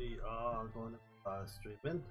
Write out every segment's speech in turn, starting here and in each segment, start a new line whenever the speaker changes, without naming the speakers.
We are going to streaming.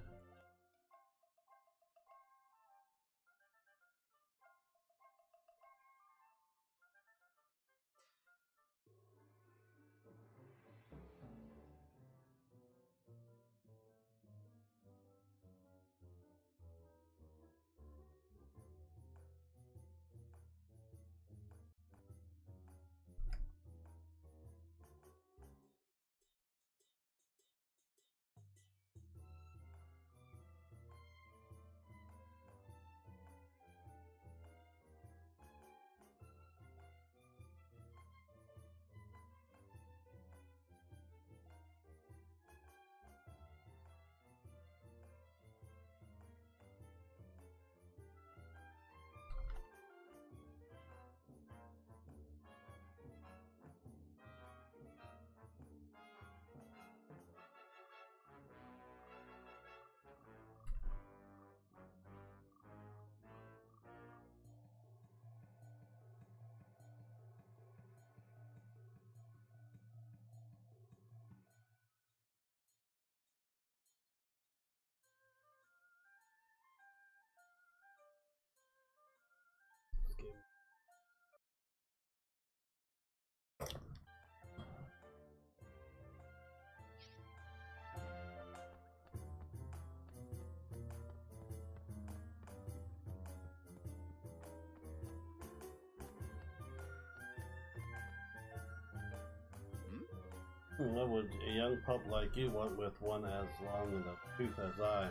What would a young pup like you want with one as long in the tooth as I?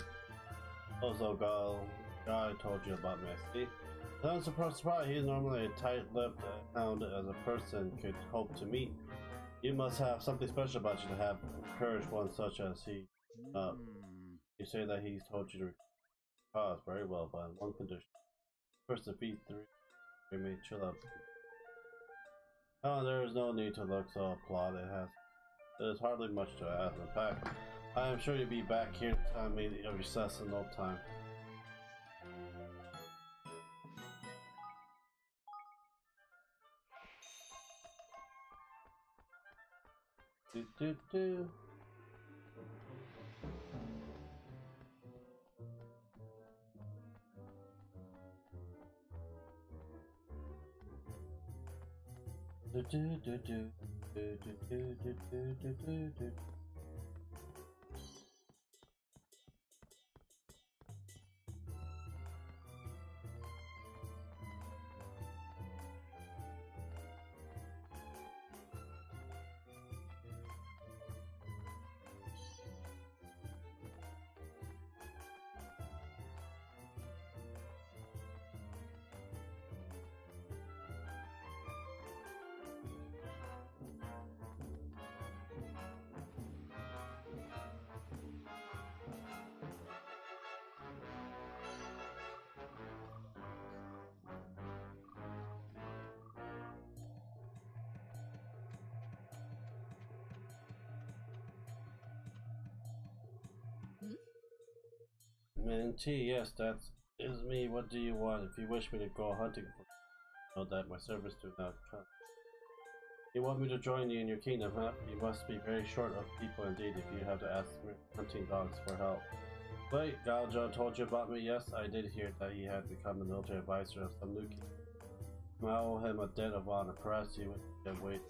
Also, guy told you about Misty. I'm surprised he's normally a tight-lipped hound as a person could hope to meet. You must have something special about you to have encouraged one such as he. You say that he's told you to cause very well, but on one condition. First, defeat 3. You may chill up. Oh, there is no need to look so applauded. There's hardly much to ask. In fact, I am sure you'll be back here to tell me of recess in no time. Do do do. Do do do do. Do, do, do, do, do, do, do, do. Minty, yes, that is me. What do you want? If you wish me to go hunting for know that my servants do not come. You want me to join you in your kingdom, huh? You must be very short of people indeed if you have to ask hunting dogs for help. Wait, Galjo told you about me? Yes, I did hear that he had become a military advisor of some new king. I owe him a debt of honor. Perhaps you would wait.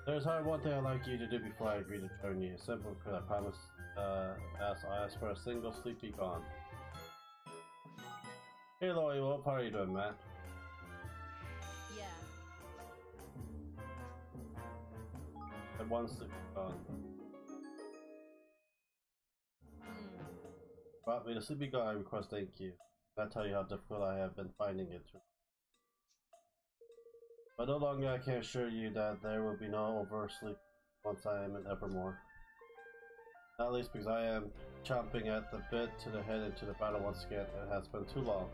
There's hardly one thing I'd like you to do before I agree to join you. Simple, because I promise I'll ask for a single sleepy gone. Hey Lori, what part are you doing, man?
Yeah.
And one sleepy gone. Brought me the sleepy gone, I request thank you. I'll tell you how difficult I have been finding it. But no longer I can assure you that there will be no oversleep once I am in Evermore. Not least because I am chomping at the bit to head into the battle once again. It has been too long.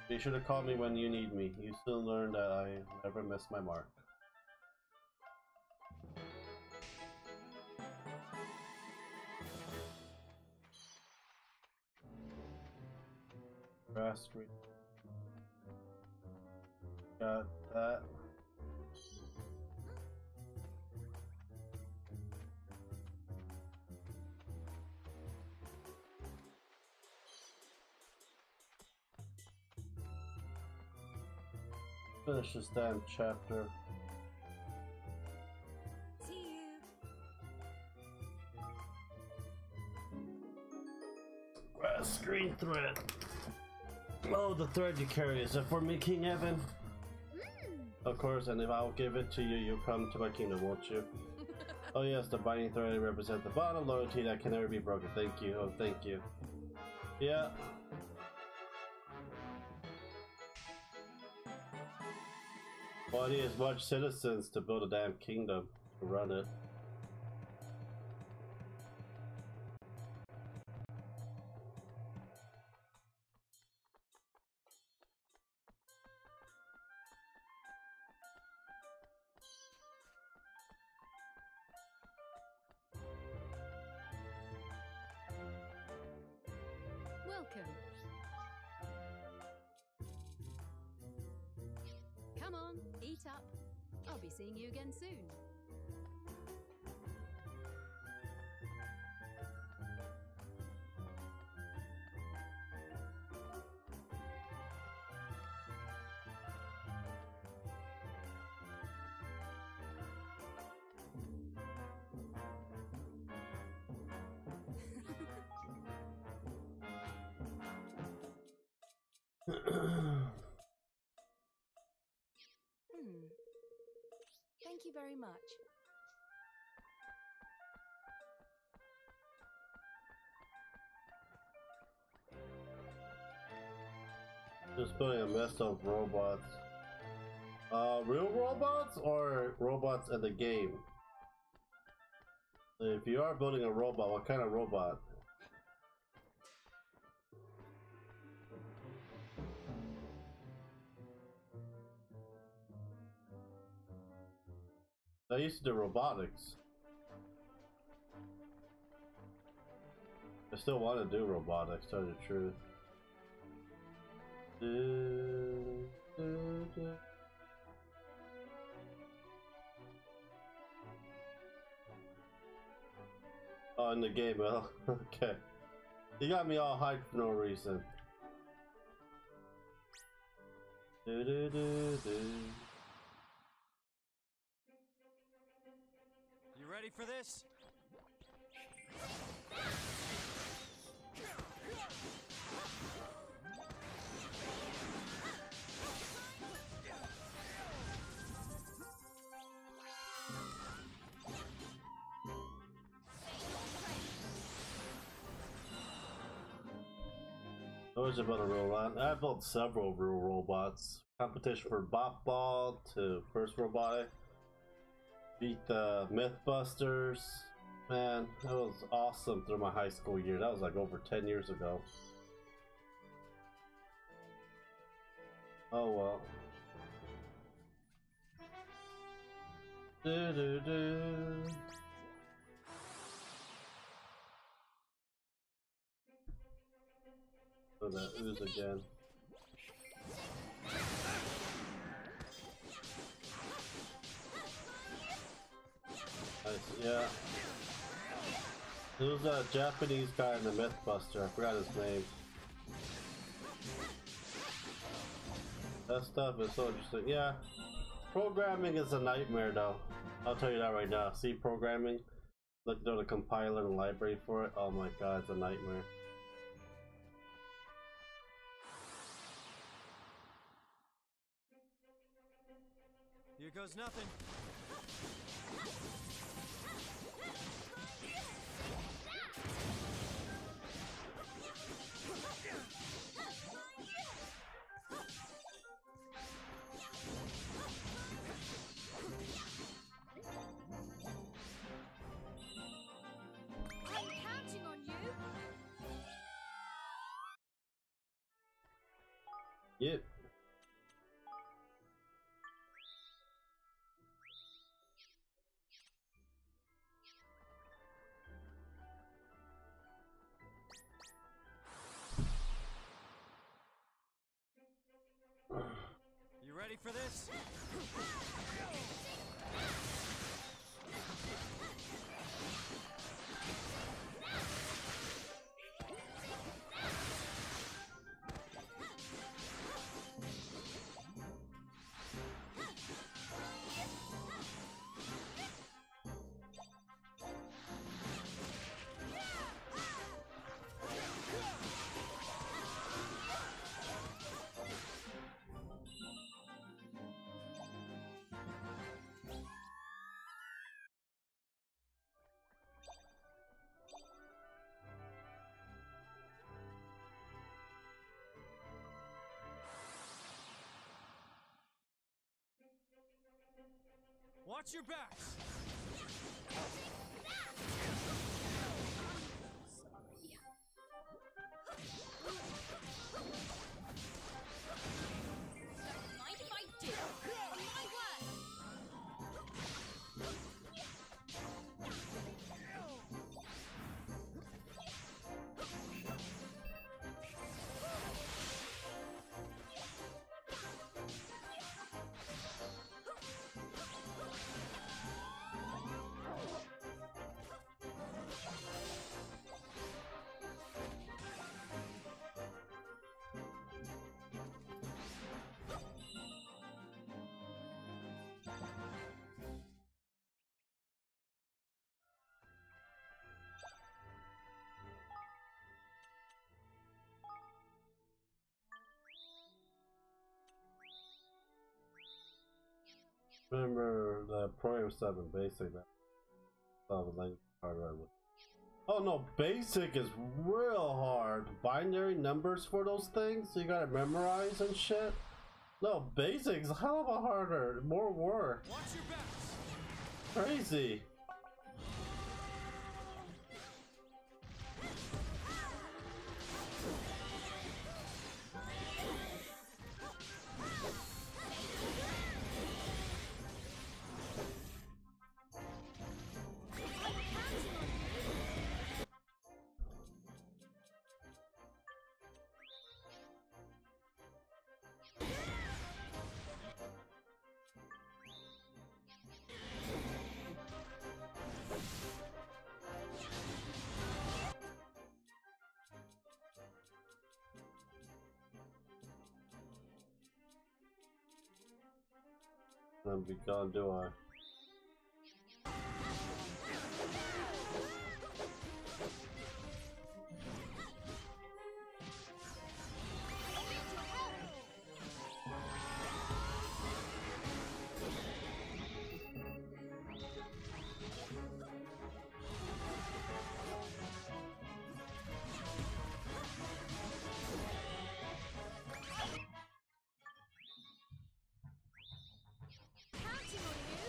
Be sure to call me when you need me. You soon learn that I never miss my mark. Grass screen. Got that. Finish this damn chapter.
See you.
Screen thread. Oh, the thread you carry, is it for me, King Evan? Of course, and if I'll give it to you, you'll come to my kingdom, won't you? Oh yes, the binding thread represents the bond of loyalty that can never be broken. Thank you. Oh, thank you. Yeah. Well, I need as much citizens to build a damn kingdom to run it.
Welcome. Come on, eat up. I'll be seeing you again soon. Thank you very much.
Just putting a mess of robots. Real robots or robots in the game? If you are building a robot, what kind of robot? I used to do robotics. I still want to do robotics, to tell you the truth. Oh, in the game, well, okay. You got me all hyped for no reason.
You ready for this?
Always about a robot. I built several real robots. Competition for Bop Ball to first robotic. Beat the Mythbusters. Man, that was awesome through my high school year. That was like over 10 years ago. Oh well. Oh, that ooze again. Nice, yeah. There was a Japanese guy in the Mythbuster. I forgot his name. That stuff is so interesting. Yeah. Programming is a nightmare though. I'll tell you that right now. See programming? Look at the compiler and library for it. Oh my god, it's a nightmare.
Here goes nothing.
I'm counting on you.
Yep.
You ready for this? Watch your backs!
Mind if I do? My word!
Remember the program 7 basic that language hard. Oh no, basic is real hard. Binary numbers for those things you gotta memorize and shit. No, basic is a hell of a harder, more work.
Watch your backs!
Crazy. I'm be gone, do I?
Counting on you!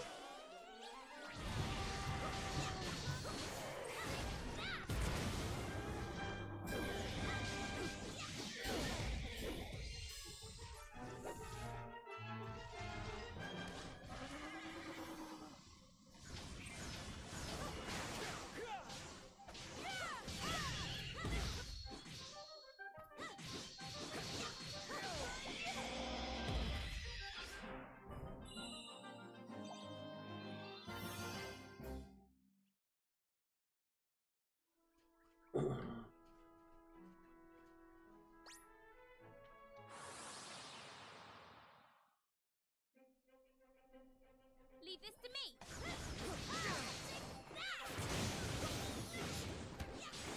Leave this to me!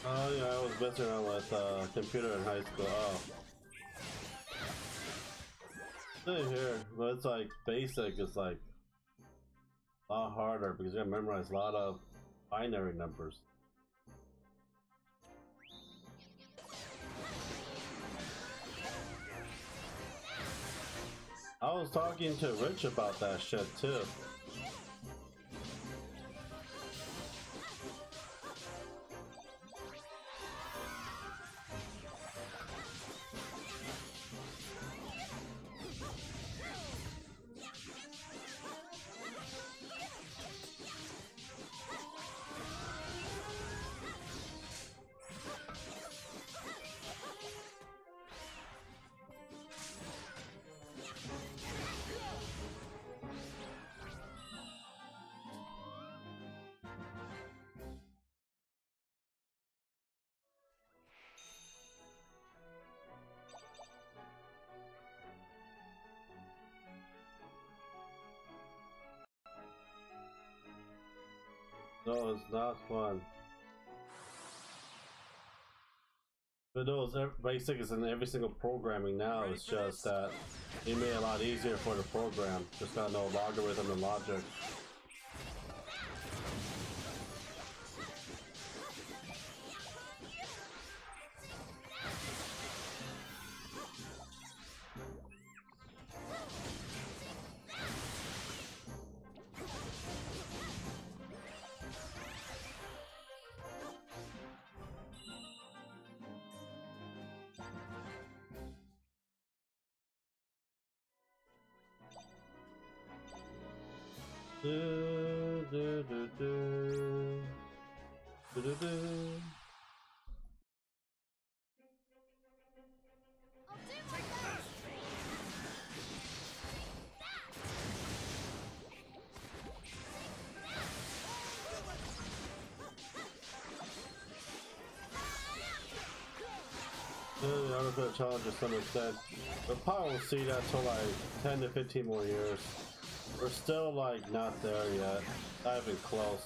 Oh yeah, I was messing around with computer in high school. Oh. Same here, but it's like basic is like a lot harder because you gotta memorize a lot of binary numbers. I was talking to Rich about that shit too. No, it's not fun. But those basic is in every single programming now. It's just that it made it a lot easier for the program. Just gotta know logarithm and logic. Do, do, do, do. Do, do, do.
I'll do my best.
The unfair challenge to some extent. We probably won't see that till like 10 to 15 more years. We're still like not there yet. Not even close.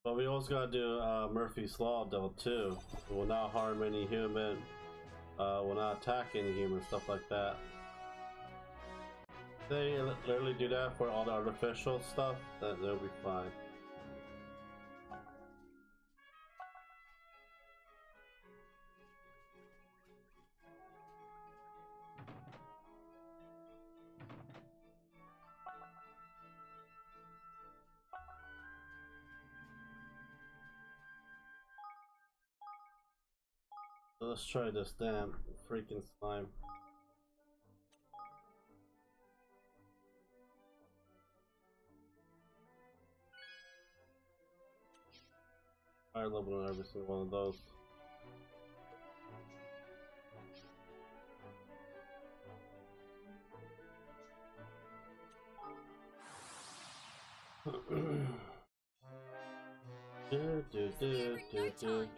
But we also gotta do Murphy's Law Level 2. It will not harm any human, will not attack any human, stuff like that. They literally do that for all the artificial stuff, then they'll be fine. So let's try this damn freaking slime. Higher level on every single one of those. do.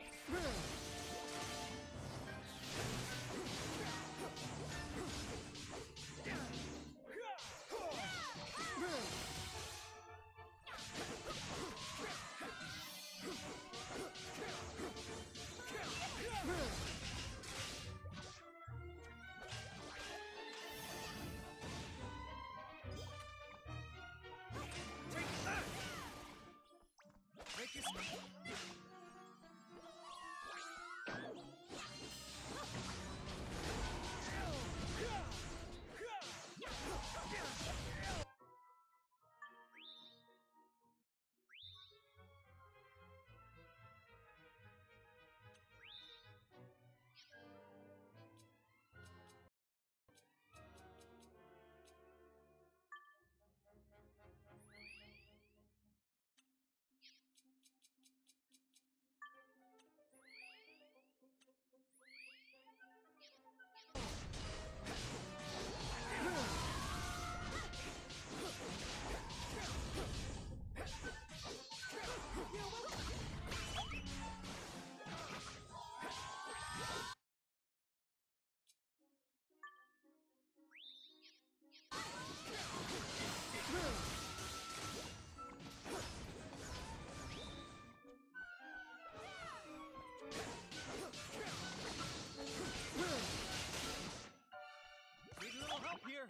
Need a little help here.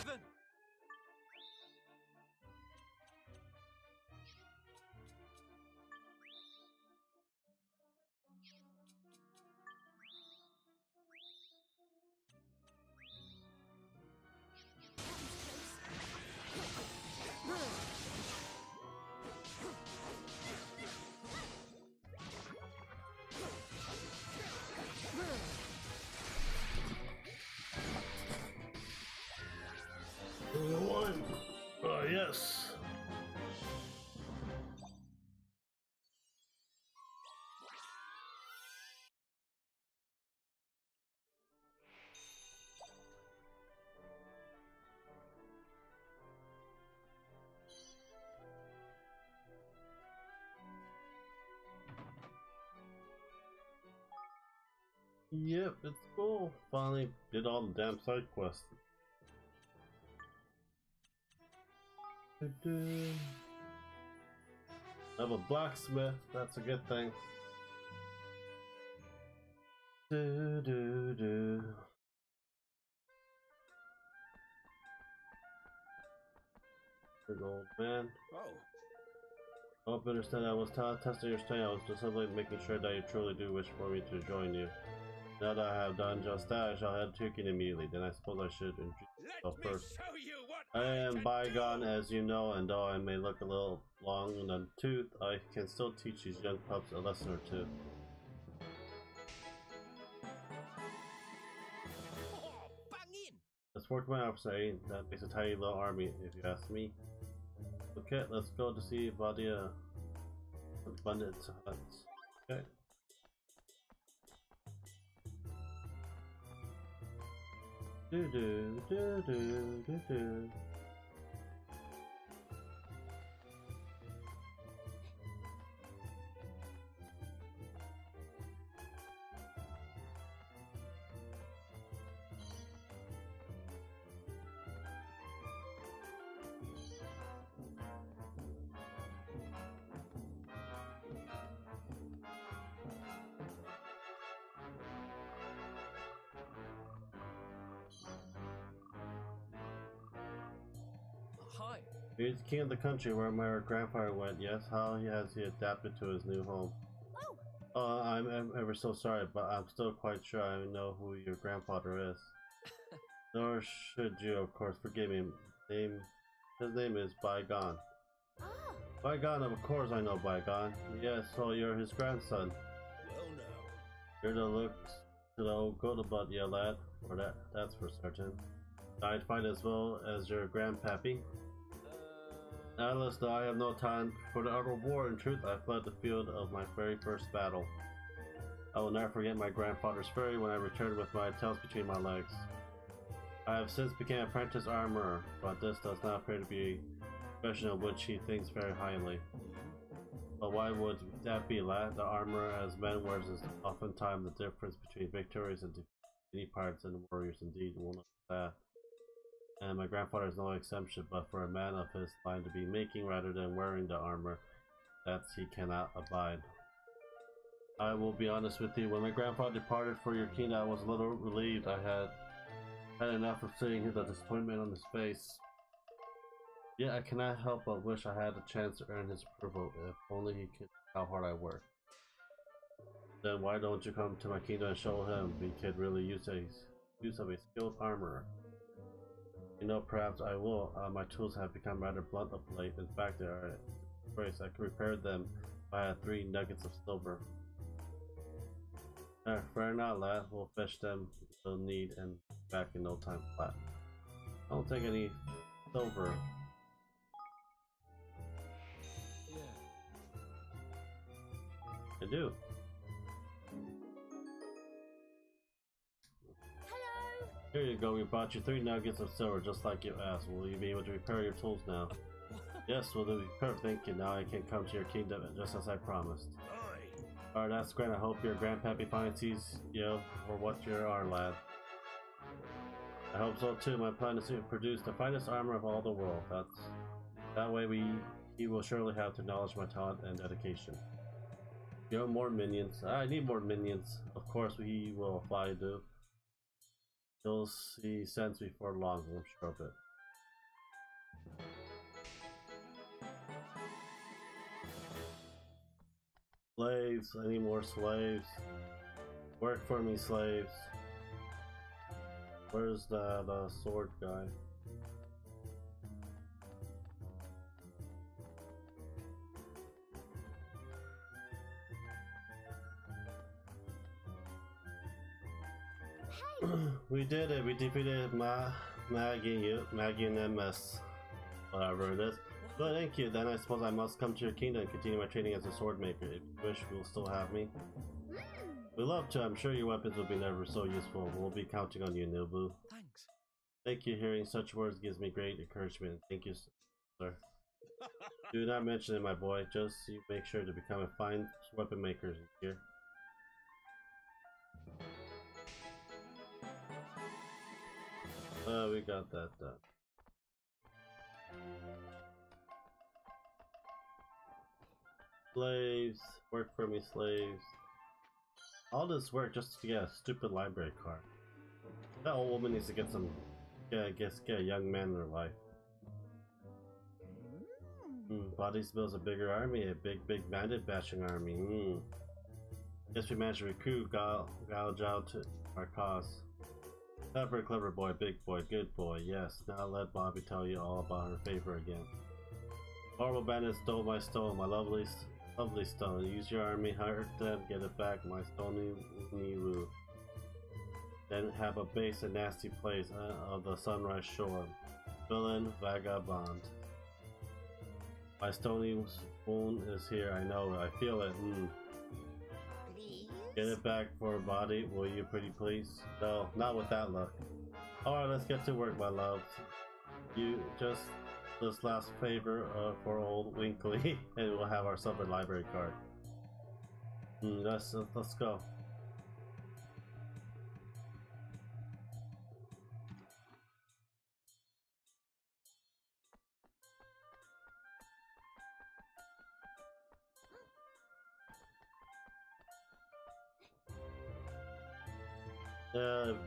Evan.
One. Yes. Yep, it's cool. Finally did all the damn side quests. I have a blacksmith, that's a good thing. Do, do, do. perfect, old man.
Oh.
I hope you understand I was testing your strength. I was just simply making sure that you truly do wish for me to join you. Now that I have done just that, I shall head to your kingdom immediately. Then I suppose I should introduce myself first.
Show you what
I am Bygone, as you know, and though I may look a little long in the tooth, I can still teach these young pups a lesson or two.
Oh, bang in.
Let's work my officer. That makes a tiny little army, if you ask me. Okay, let's go to see Vadia Abundance Huts. Okay. Do do do do do do.
Hi.
He's the king of the country where my grandfather went. Yes, how has he adapted to his new home? I'm ever so sorry, but I'm still quite sure I know who your grandfather is. Nor should you, of course, forgive me. His name is Bygone. Bygone, of course I know Bygone. Yes, so you're his grandson.
Well, no.
You're the looks to the old Gotabutt, yeah, lad. Or that's for certain. I'd fight as well as your grandpappy. Atlas, though I have no time for the utter war. In truth, I fled the field of my very first battle. I will never forget my grandfather's fury when I returned with my tails between my legs. I have since become apprentice armorer, but this does not appear to be a profession of which he thinks very highly. But why would that be, lad? The armorer as men wears is oftentimes the difference between victories and defeating parts and warriors indeed will not that. And my grandfather is no exception, but for a man of his line to be making rather than wearing the armor, that he cannot abide. I will be honest with you, when my grandfather departed for your kingdom, I was a little relieved. I had enough of seeing the disappointment on his face. Yet I cannot help but wish I had a chance to earn his approval, if only he could see how hard I work. Then why don't you come to my kingdom and show him we could really use of a skilled armorer? You know, perhaps I will. My tools have become rather blunt of late. In fact, they are disgrace. I could repair them if I had 3 nuggets of silver. Fair enough, lad. We'll fetch them we'll need and back in no time flat. I don't take any silver.
Yeah.
I do. Here you go, we bought you 3 nuggets of silver just like you asked. Will you be able to repair your tools now? Yes, well, that'll be perfect. Thank you. Now I can come to your kingdom just as I promised. Alright, that's great. I hope your grandpappy finds sees you for what you are, lad. I hope so too. My plan is to produce the finest armor of all the world. That way he will surely have to acknowledge my talent and dedication. You know, more minions. I need more minions. Of course, he will fly to. You'll see sense before long, I'm sure of it. Slaves, I need more slaves. Work for me, slaves. Where's that sword guy? We did it. We defeated Maggie and MS, whatever it is. But thank you. Then I suppose I must come to your kingdom and continue my training as a sword maker. If you wish, you will still have me. We love to. I'm sure your weapons will be never so useful. We'll be counting on you, Nobu.
Thanks.
Thank you. Hearing such words gives me great encouragement. Thank you, sir. Do not mention it, my boy. Just you make sure to become a fine weapon maker here. We got that done. Slaves, work for me, slaves. All this work just to get a stupid library card. That old woman needs to get some, get a young man in her life. Bodies builds a bigger army, a big bandit bashing army. Guess we managed to recruit Gao Zhao to our cause. Clever boy, big boy, good boy, yes. Now let Bobby tell you all about her favor again. Horrible bandits stole my stone, my lovely stone. Use your army, hurt them, get it back, my stony woo. Then have a base and nasty place of the Sunrise Shore. Villain, vagabond. My stony wound is here, I know it, I feel it.
Please?
Get it back for a body, will you pretty please? No, not with that look. Alright, let's get to work, my love. You just this last favor for old Winkley, and we'll have our summer library card. Let's go.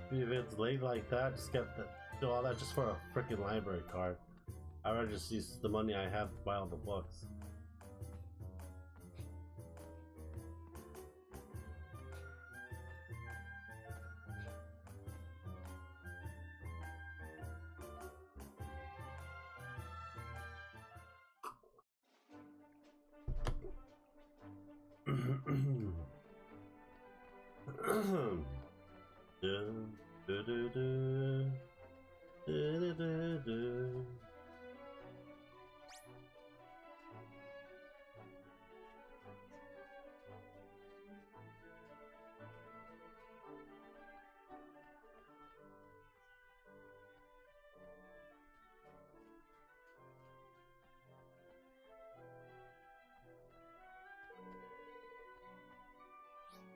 If it's late like that, just do all that just for a freaking library card. I'd rather just use the money I have to buy all the books.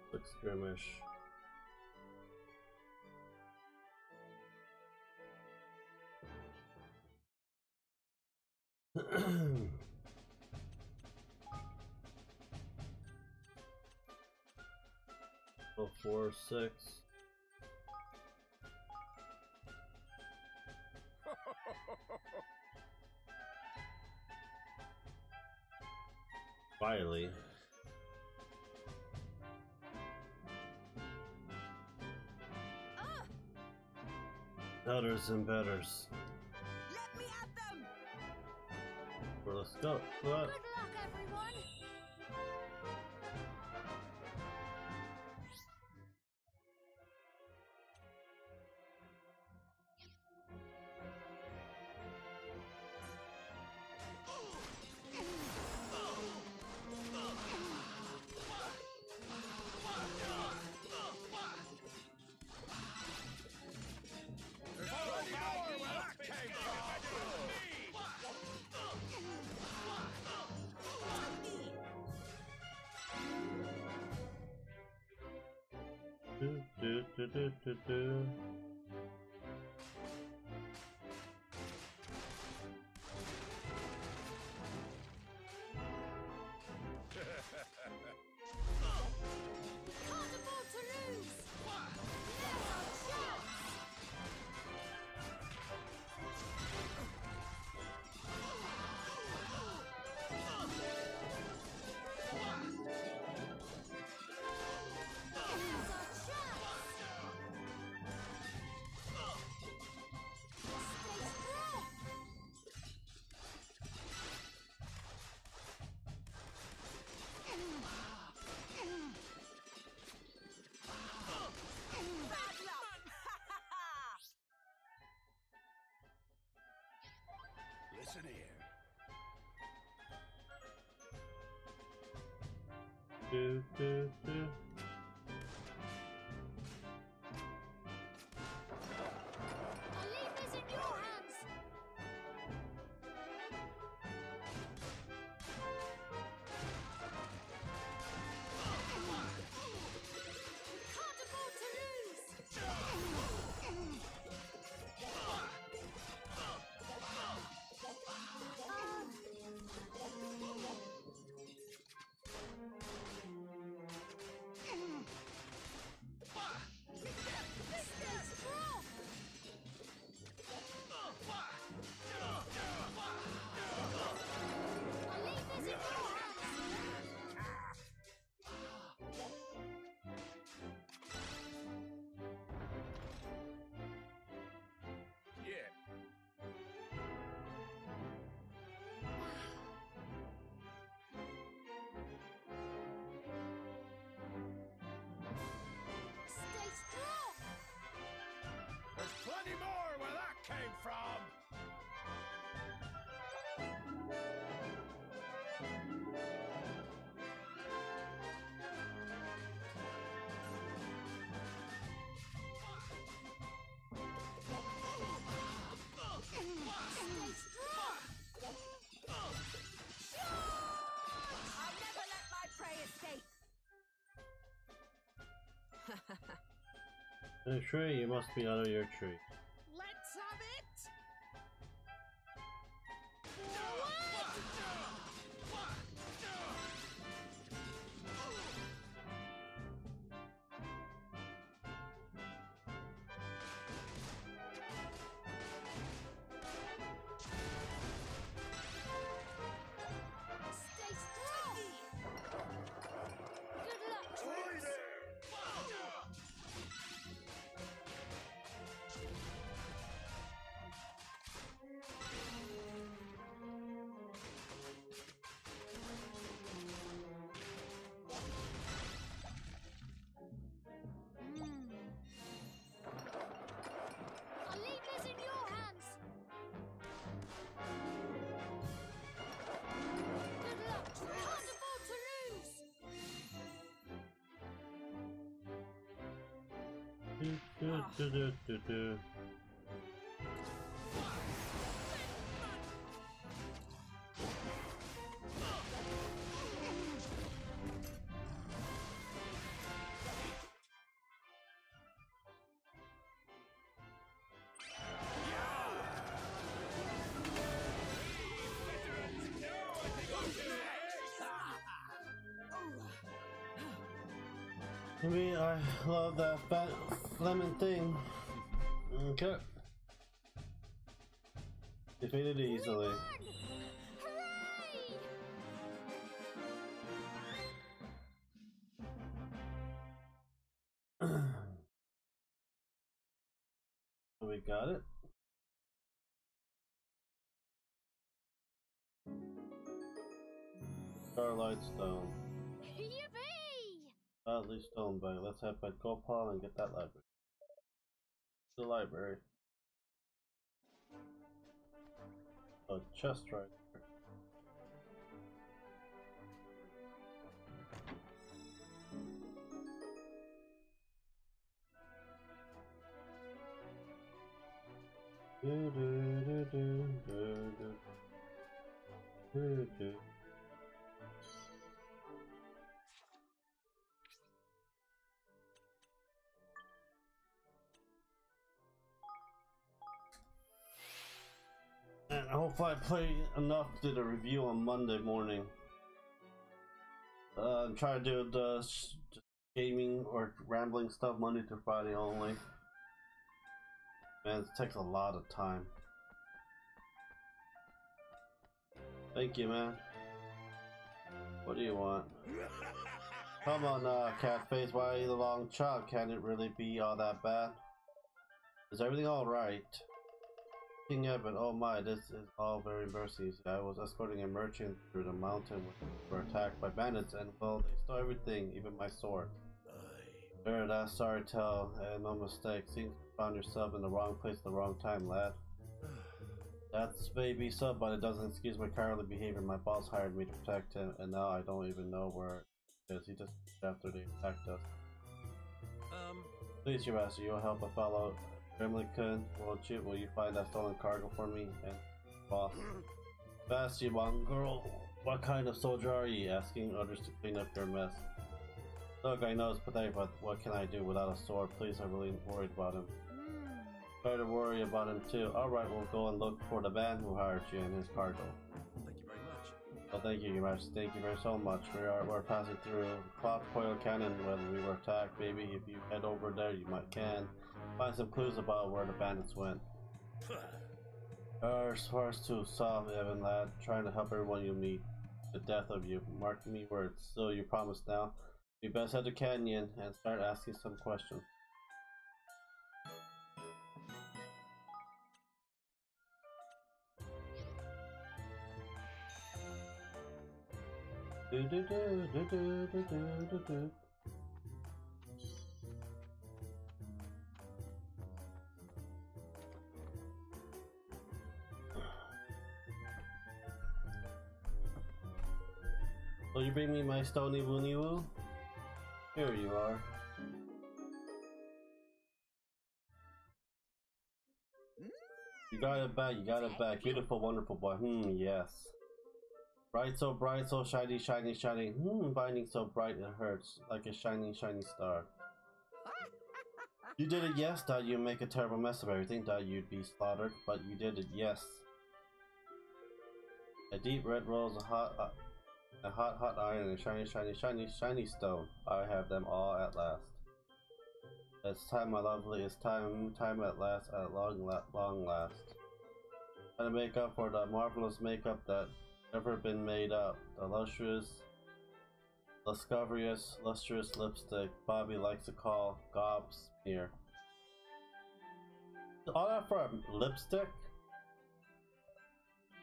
Quick skirmish. Oh, 4, 6. Finally. Betters and betters.
Let me at them!
Well, let's go. What?
Good luck, everyone!
Do.
Can't afford to lose! There's our chance!
Listen here.
Do.
I'll leave this in your hands! Can't afford to lose!
A tree, you must be under your tree.
Let's have it!
Stay strong. Good luck, troops. I'll leave this in your hands. Good luck, troops. Can't afford to lose.
Do. I mean, I love that lemon thing. Okay. Defeated easily.
Hooray!
We got it. Starlight Stone.
Yippee!
Godly Stone Bag. Let's head back Gopal and get that library. The library. A chest right there. Do, do, do, do, do, do, do. And hopefully I play enough to do the review on Monday morning. I'm trying to do the just gaming or rambling stuff Monday to Friday only. Man, it takes a lot of time. Thank you, man. What do you want? Come on, Catface, why are you the long shot? Can it really be all that bad? Is everything alright? Yeah, but oh my, this is all very embarrassing. I was escorting a merchant through the mountain when we were attacked by bandits, and well, they stole everything, even my sword. Sure, that's sorry tell, and no mistake. Seems you found yourself in the wrong place at the wrong time, lad. That's maybe so, but it doesn't excuse my cowardly behavior. My boss hired me to protect him, and now I don't even know where it is. He just after they attacked us. Please, your master, you'll help a fellow. Revenant Kingdom, will you find that stolen cargo for me? And boss. Fast, you mongrel. What kind of soldier are you? Asking others to clean up your mess. Look, I know it's pathetic, but what can I do without a sword? Please, I'm really worried about him. Try to worry about him too. Alright, we'll go and look for the man who hired you and his cargo.
Thank you very much.
Well, thank you, Your Majesty. Thank you very so much. We're passing through Cloud Coil Canyon when we were attacked. Maybe if you head over there, you can find some clues about where the bandits went. As far as to solve, Evan, lad, trying to help everyone you meet. The death of you. Mark me words. So you promise now? We best head to Canyon and start asking some questions. Do do do do do do do do do. Will you bring me my stony woony woo? Here you are. You got it back, you got it back. Beautiful, wonderful boy. Yes. Bright, so shiny, shiny, shiny. Binding so bright it hurts. Like a shining, shiny star. You did it, yes. Thought you'd make a terrible mess of everything. Thought you'd be slaughtered, but you did it, yes. A deep red rose, a hot iron, and a shiny stone. I have them all at last. It's time, my lovely. It's time at last, at long last. Time to make up for the marvelous makeup that ever been made up. The lustrous lipstick Bobby likes to call gobs here. All that for a lipstick?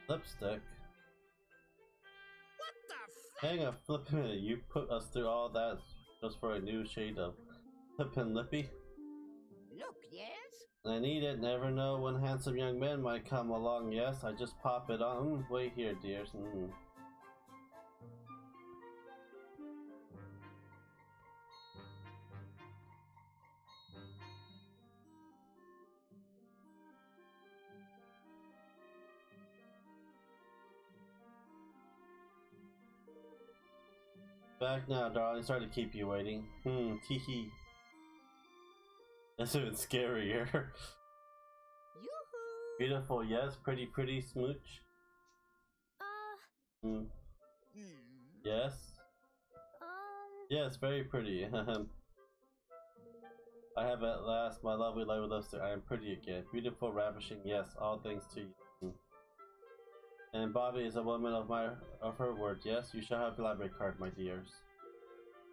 Lipstick?
What the f-
Hang a flippin' minute, you put us through all that just for a new shade of flippin' lippy?
Look, yes?
I need it, never know when handsome young men might come along, yes, I just pop it on. Wait here, dears. Back now, darling. Sorry to keep you waiting. Teehee. That's even scarier.
Yoo-hoo!
Beautiful, yes. Pretty smooch. Yes. Yes, very pretty. I have at last my lovely lipstick. I am pretty again. Beautiful, ravishing, yes. All thanks to you. And Bobby is a woman of her word. Yes, you shall have the library card, my dears.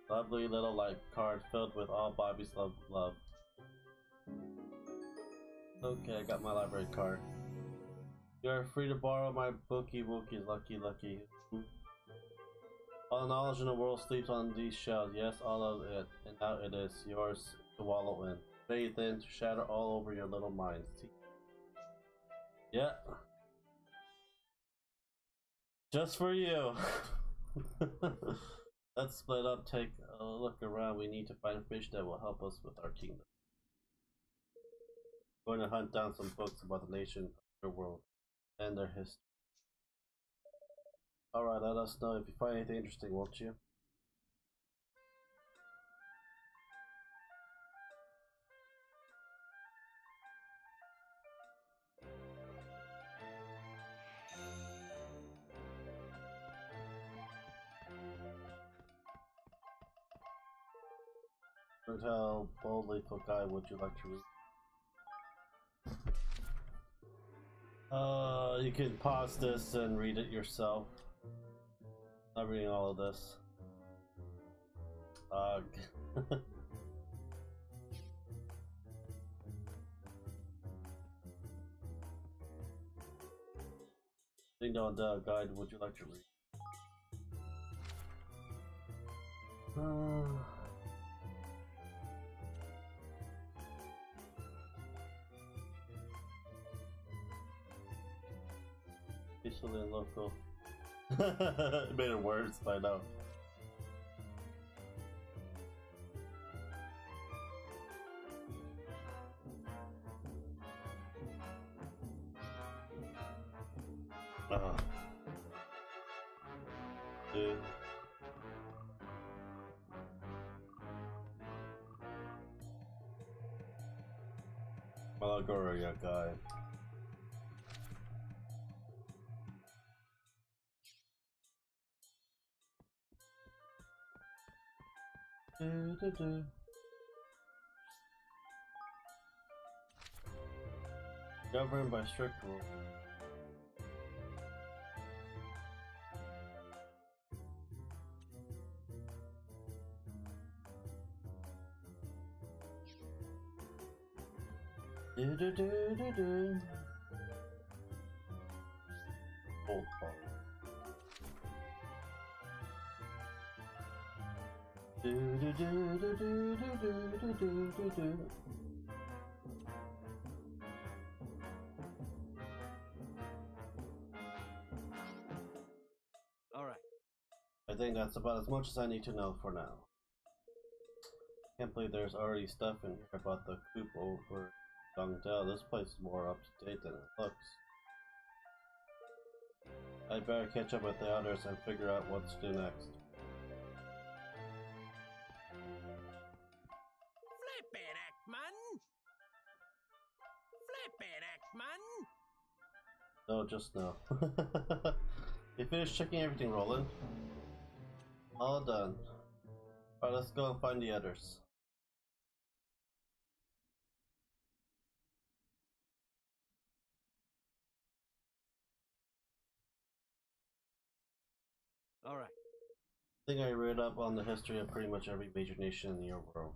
Lovely little light card filled with all Bobby's love. Okay, I got my library card. You're free to borrow my bookie wookies, lucky. All the knowledge in the world sleeps on these shelves. Yes, all of it, and now it is yours to wallow in. Bathe in, to shatter all over your little minds. Yeah. Just for you. Let's split up, take a look around. We need to find information that will help us with our kingdom. Going to hunt down some books about the nation, their world, and their history. Alright, let us know if you find anything interesting, won't you? How boldly put guy would you like to read? You can pause this and read it yourself. Not reading all of this. Ding dong guide, would you like to read? Peacefully and local. It made it worse, I know. Dude. Malagoria guy. Governed by strict rules. Old ball.
Alright.
I think that's about as much as I need to know for now. Can't believe there's already stuff in here about the coop over Dongdale. This place is more up to date than it looks. I'd better catch up with the others and figure out what to do next.
Flip it, Ekman!
No, just no. You finished checking everything, Roland? All done. Alright, let's go and find the others.
Alright.
I think I read up on the history of pretty much every major nation in your world.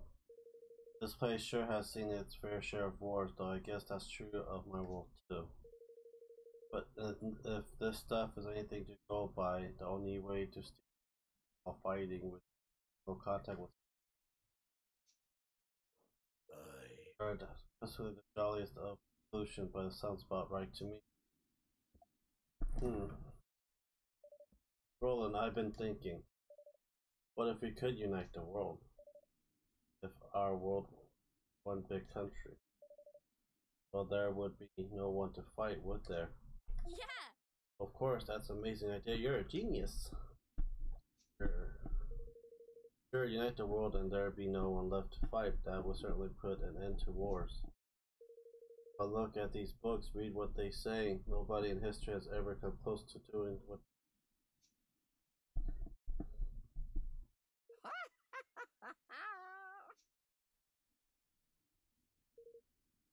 This place sure has seen its fair share of wars, though I guess that's true of my world too. But if this stuff is anything to go by, the only way to stop fighting with no contact with Earth, especially the jolliest of solution, but it sounds about right to me. Roland, I've been thinking, what if we could unite the world? If our world were one big country? Well, there would be no one to fight, would there?
Yeah!
Of course, that's an amazing idea. You're a genius. Sure. Sure, unite the world and there be no one left to fight. That would certainly put an end to wars. But look at these books, read what they say. Nobody in history has ever come close to doing what.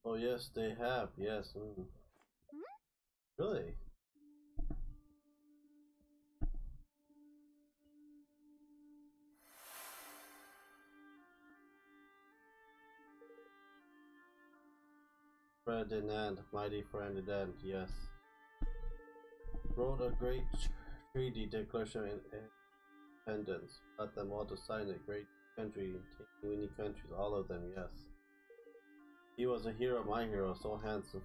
Oh yes, they have. Yes. Really? Ferdinand, mighty Ferdinand, yes. Wrote a great treaty declaration of independence. Got them all to sign it. Great country, teeny countries, all of them, yes. He was a hero, my hero, so handsome.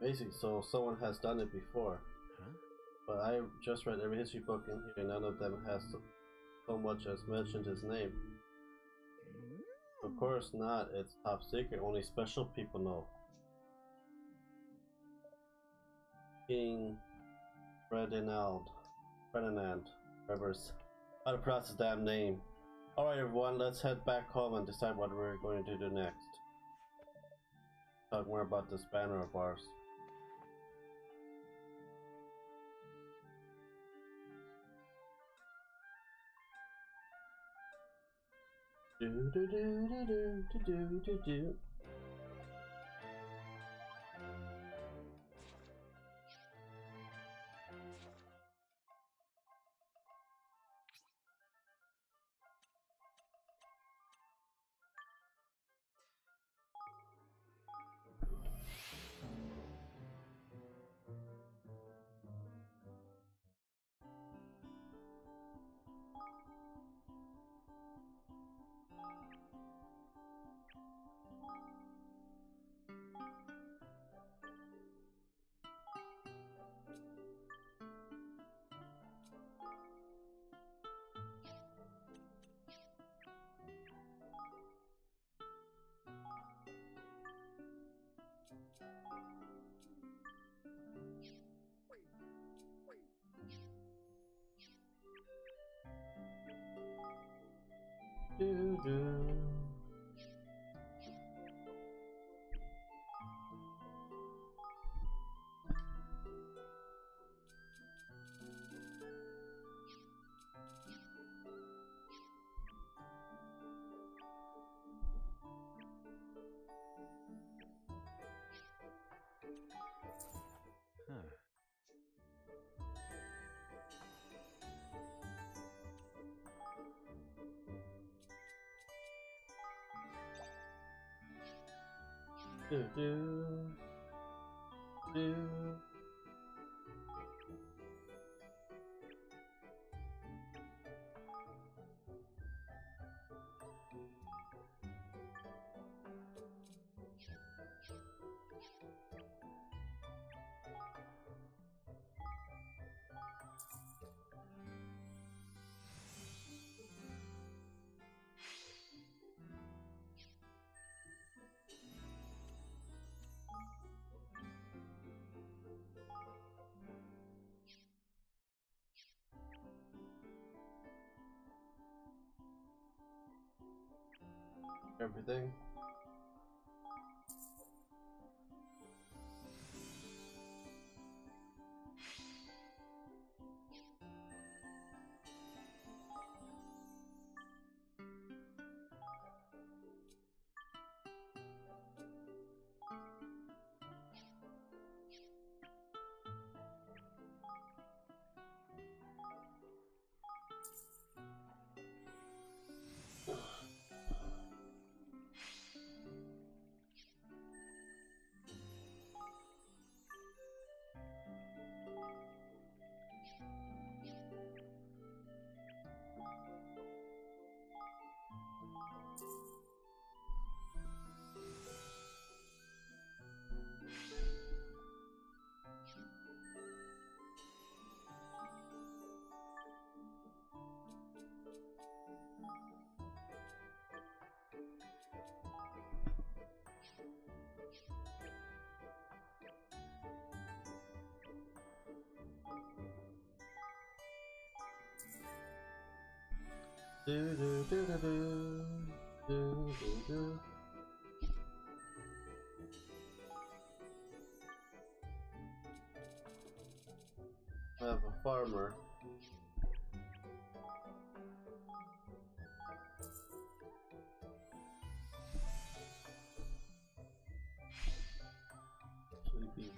Amazing, so someone has done it before.
Huh?
But I just read every history book in here, and none of them has so much as mentioned his name. Of course not, it's top secret, only special people know. King Ferdinand, whatever's how to pronounce his damn name. Alright everyone, let's head back home and decide what we're going to do next. Talk more about this banner of ours. Do do do do do do do do. Do do.
Huh.
Do do do. Everything. Do do do do do do do. I have a farmer. Sleepy.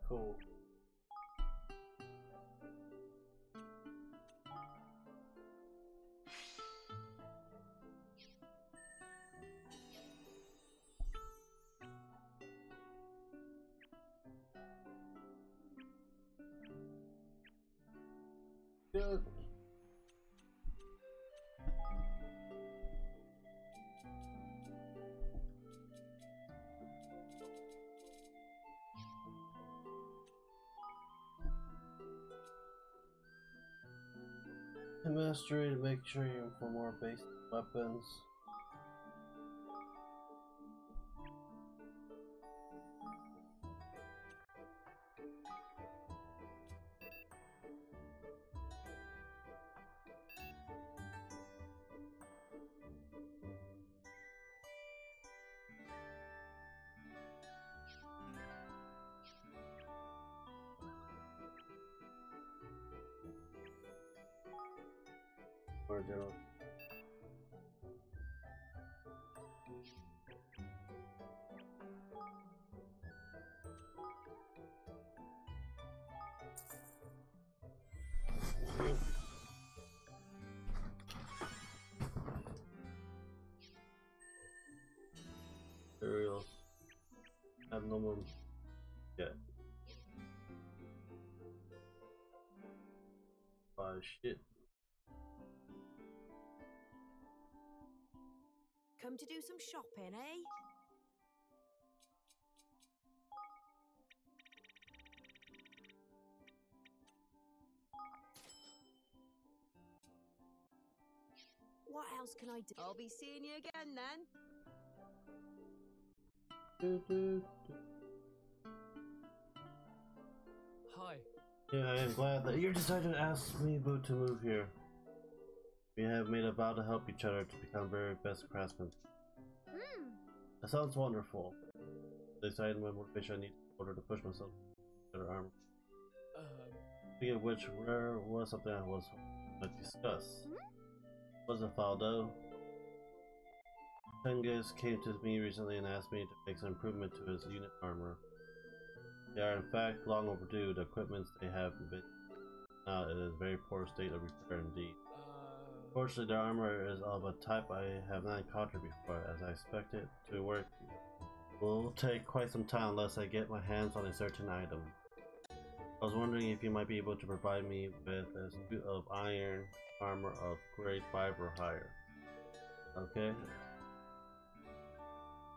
Cool. Good. Mastery to make sure you for more basic weapons. Or general. Materials. Have no more yet. Buy shit.
Come to do some shopping, eh? What else can I do? I'll be seeing you again then.
Hi.
Yeah, I am glad that you decided to ask me about to move here. We have made a vow to help each other to become very best craftsmen. That sounds wonderful. I decided my motivation I need in order to push myself to better armor. Speaking of which, where was something I was to discuss? Was it Faldo? Tengus came to me recently and asked me to make some improvement to his unit armor. They are in fact long overdue. The equipment they have been now in a very poor state of repair indeed. Fortunately, their armor is of a type I have not encountered before, as I expect it to work. It will take quite some time unless I get my hands on a certain item. I was wondering if you might be able to provide me with a suit of iron armor of grade 5 or higher. Okay.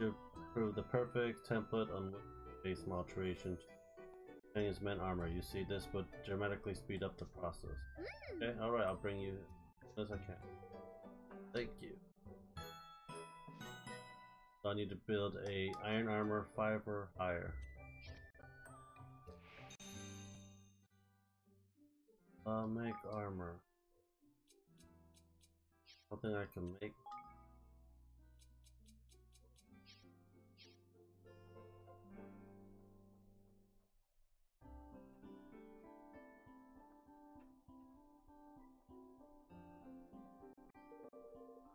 To prove the perfect template on which to base my alteration to Chinese men armor. You see, this would dramatically speed up the process. Okay, alright, I'll bring you as I can. Thank you. So I need to build a iron armor 5 or higher. Make armor. Something I can make.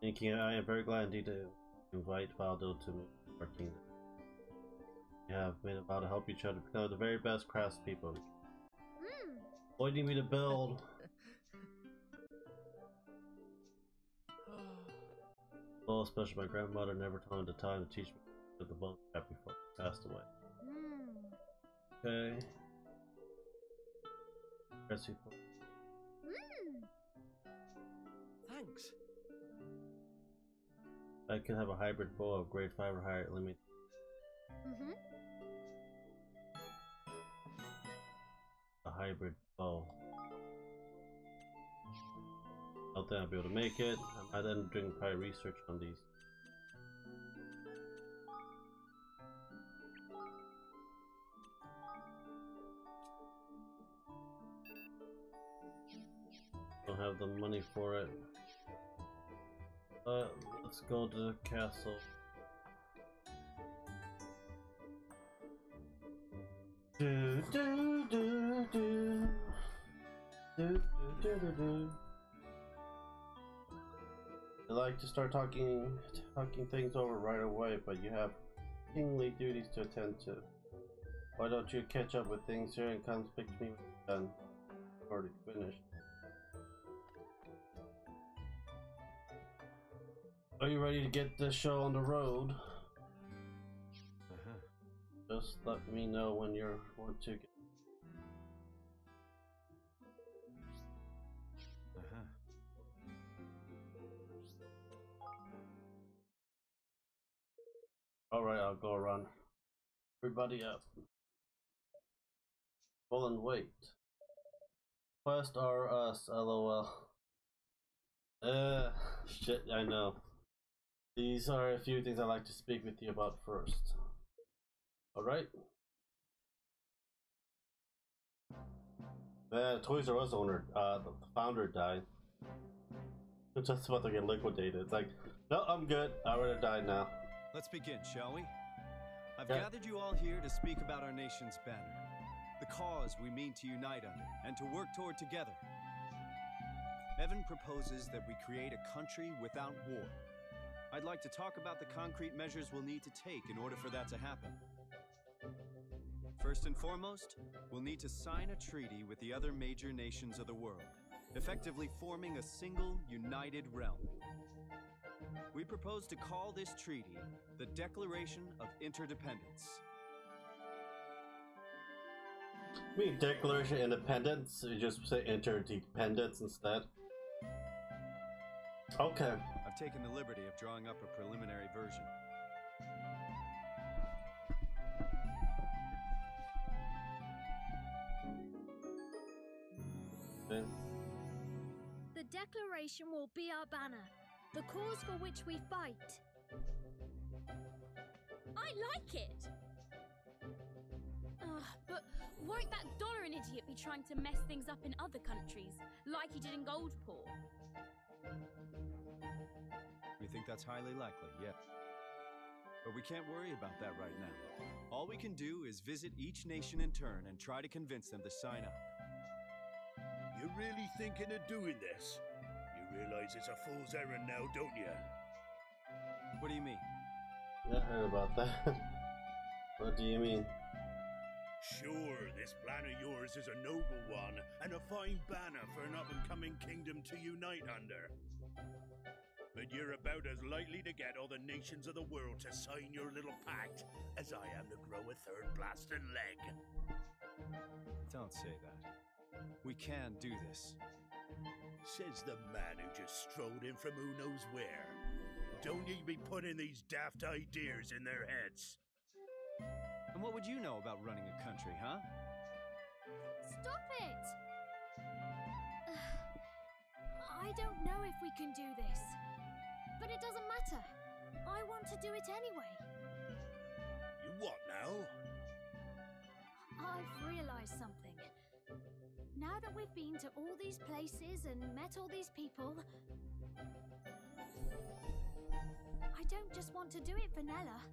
Thank you. I am very glad indeed to invite Faldo to our kingdom. We have made a vow to help each other become the very best craftspeople. What do you need me to build? Well, especially my grandmother never took the time to teach me the bone crap before she passed away. Okay. Recipe.
Thanks.
I can have a hybrid bow of grade 5 or higher limit. A hybrid bow. I don't think I'll be able to make it. I might then doing prior research on these. Don't have the money for it. Let's go to the castle. Do do do do do do do do. I like to start talking things over right away, but you have kingly duties to attend to. Why don't you catch up with things here and come speak to me when you're done? Already finished. Are you ready to get this show on the road? Just let me know when you want to get. Alright, I'll go around. Everybody up. Pull and wait. Quest or us, lol. Shit, I know. These are a few things I'd like to speak with you about first. Alright? Toys R Us owner, the founder died. It's just about to get liquidated. It's like, no, I'm good. I would have died now.
Let's begin, shall we? I've gathered you all here to speak about our nation's banner, the cause we mean to unite under and to work toward together. Evan proposes that we create a country without war. I'd like to talk about the concrete measures we'll need to take in order for that to happen. First and foremost, we'll need to sign a treaty with the other major nations of the world, effectively forming a single, united realm. We propose to call this treaty the Declaration of Interdependence.
I mean, Declaration of Independence? You just say interdependence instead? Okay.
I've taken the liberty of drawing up a preliminary version.
Okay.
The Declaration will be our banner, the cause for which we fight. I like it! But won't that Donovan idiot be trying to mess things up in other countries, like he did in Goldport?
We think that's highly likely, yeah. But we can't worry about that right now. All we can do is visit each nation in turn and try to convince them to sign up.
You're really thinking of doing this? You realize it's a fool's errand now, don't you?
What do you mean?
Yeah, I heard about that. What do you mean?
Sure, this plan of yours is a noble one, and a fine banner for an up-and-coming kingdom to unite under. But you're about as likely to get all the nations of the world to sign your little pact as I am to grow a third blasted leg.
Don't say that. We can do this.
Says the man who just strolled in from who knows where. Don't you be putting these daft ideas in their heads.
And what would you know about running a country, huh?
Stop it! I don't know if we can do this. But it doesn't matter. I want to do it anyway.
You what now?
I've realized something. Now that we've been to all these places and met all these people, I don't just want to do it for Nella.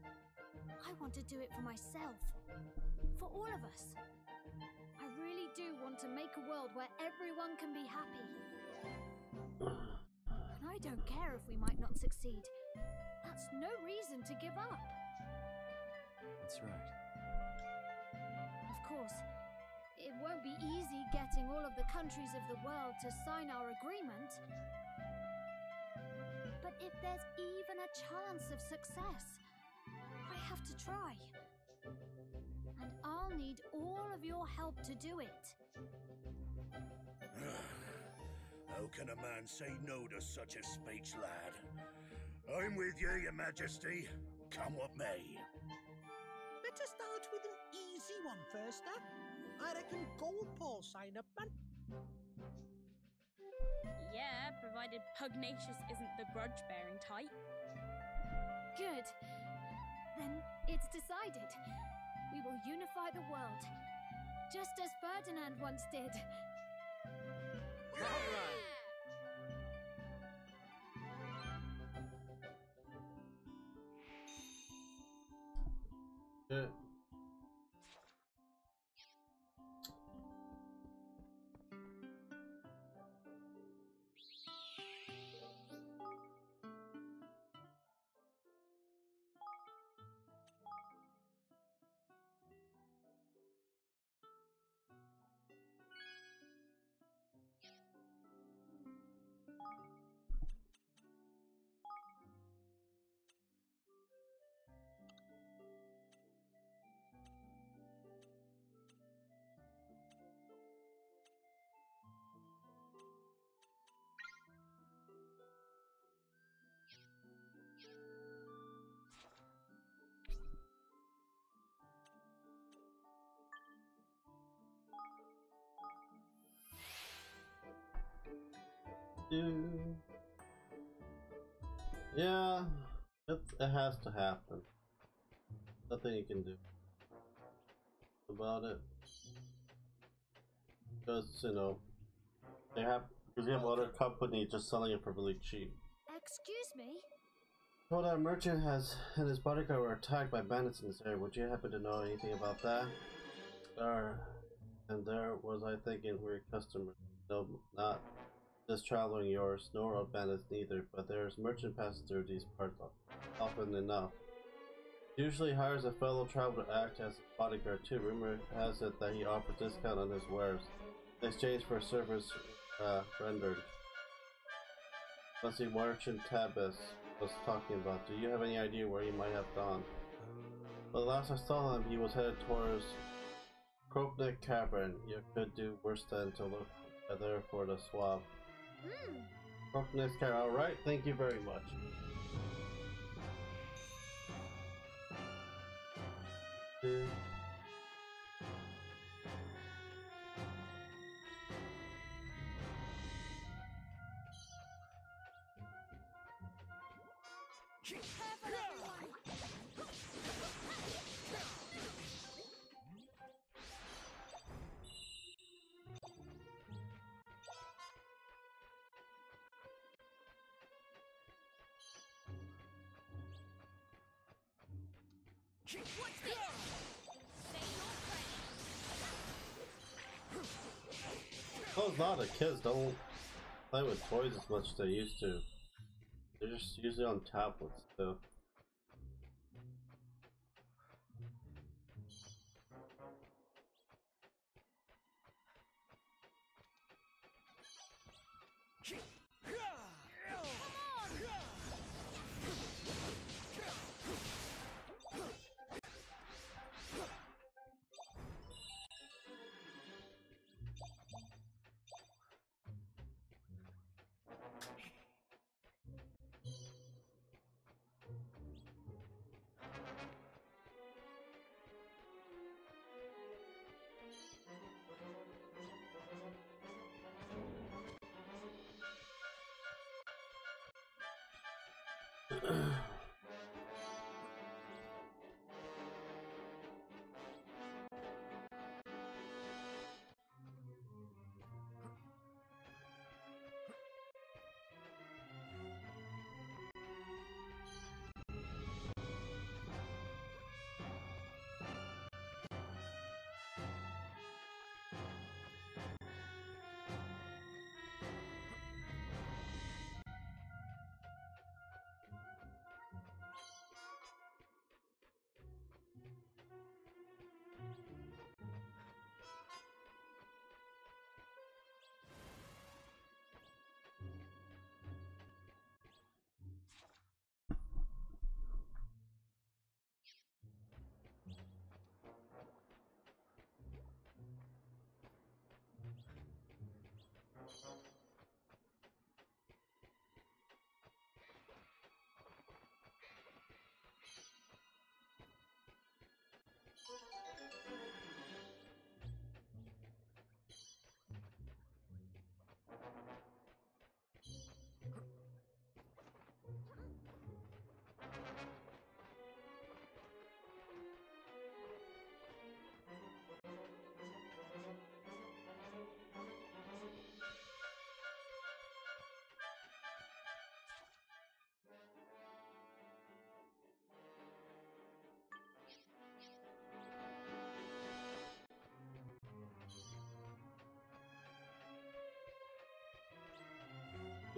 I want to do it for myself. For all of us. I really do want to make a world where everyone can be happy. And I don't care if we might not succeed. That's no reason to give up.
That's right.
Of course, it won't be easy getting all of the countries of the world to sign our agreement. But if there's even a chance of success, I have to try. And I'll need all of your help to do it.
How can a man say no to such a speech, lad? I'm with you, your majesty. Come what may.
Better start with an easy one first, huh? I reckon gold Paul sign up, man.
Yeah, provided Pugnacious isn't the grudge-bearing type.
Good. Then it's decided. We will unify the world. Just as Ferdinand once did.
Yeah. Yeah, it has to happen. Nothing you can do about it. Because, you know, because you have other companies just selling it for really cheap.
Excuse me?
Told our merchant and his bodyguard were attacked by bandits in this area. Would you happen to know anything about that? There was I thinking weird customers. No, not this traveler yours, nor of bandits neither, but there's merchant passes through these parts often enough. Usually hires a fellow traveler to act as a bodyguard too. Rumor has it that he offers discount on his wares in exchange for service rendered. Let's see, merchant Tabis was talking about. Do you have any idea where he might have gone? Well, the last I saw him, he was headed towards Kropnik Cavern. You could do worse than to look there for the swab. Kropnik Cavern. Alright, thank you very much. Well, a lot of kids don't play with toys as much as they used to. They're just usually on tablets still.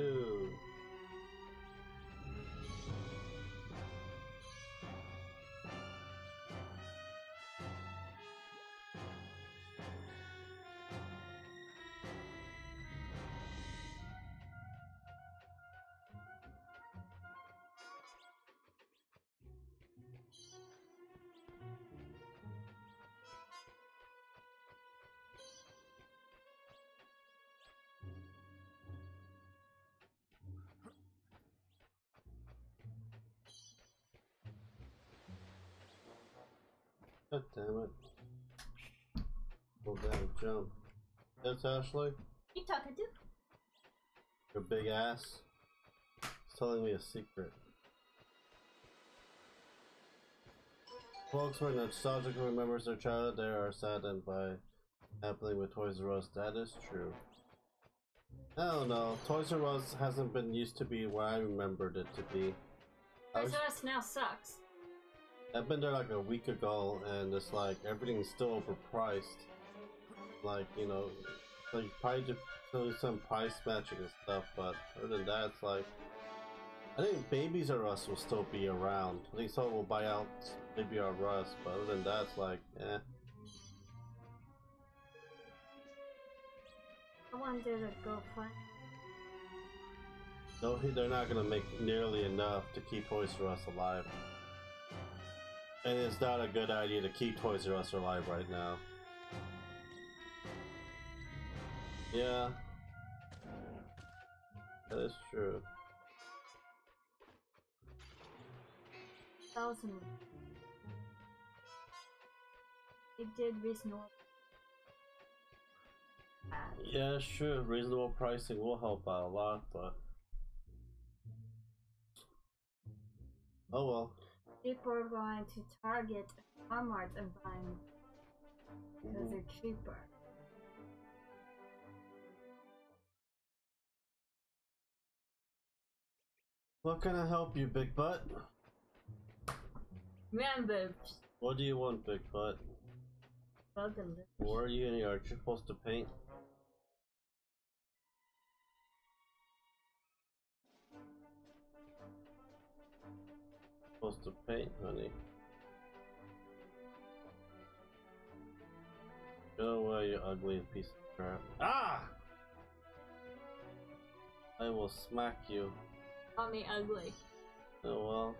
2. God damn it. Go down, jump. Yes, Ashley?
You talking to?
Your big ass is telling me a secret. Folks who are nostalgic and remembers their childhood, they are saddened by happening with Toys R Us. That is true. I don't know. Toys R Us hasn't been used to be where I remembered it to be.
Toys R Us now sucks.
I've been there like a week ago, and it's like everything's still overpriced. Like, you know, like probably just do some price matching and stuff, but other than that, it's like I think Babies R Us will still be around. I think someone will buy out Baby R Us, but other than that, it's like, eh.
Someone did a GoFundMe.
No, they're not gonna make nearly enough to keep Toys R Us alive. And it's not a good idea to keep Toys R Us alive right now. Yeah. That is true.
1,000. It did reasonable.
Yeah, sure. Reasonable pricing will help out a lot, but oh well.
People are going to Target and Walmart and buying because they're cheaper.
What can I help you, Big Butt?
Man boobs.
What do you want, Big Butt? Where are you in here? Aren't you supposed to paint? Supposed to paint, honey. Go away, you ugly piece of crap. Ah! I will smack you.
Call me ugly.
Oh well.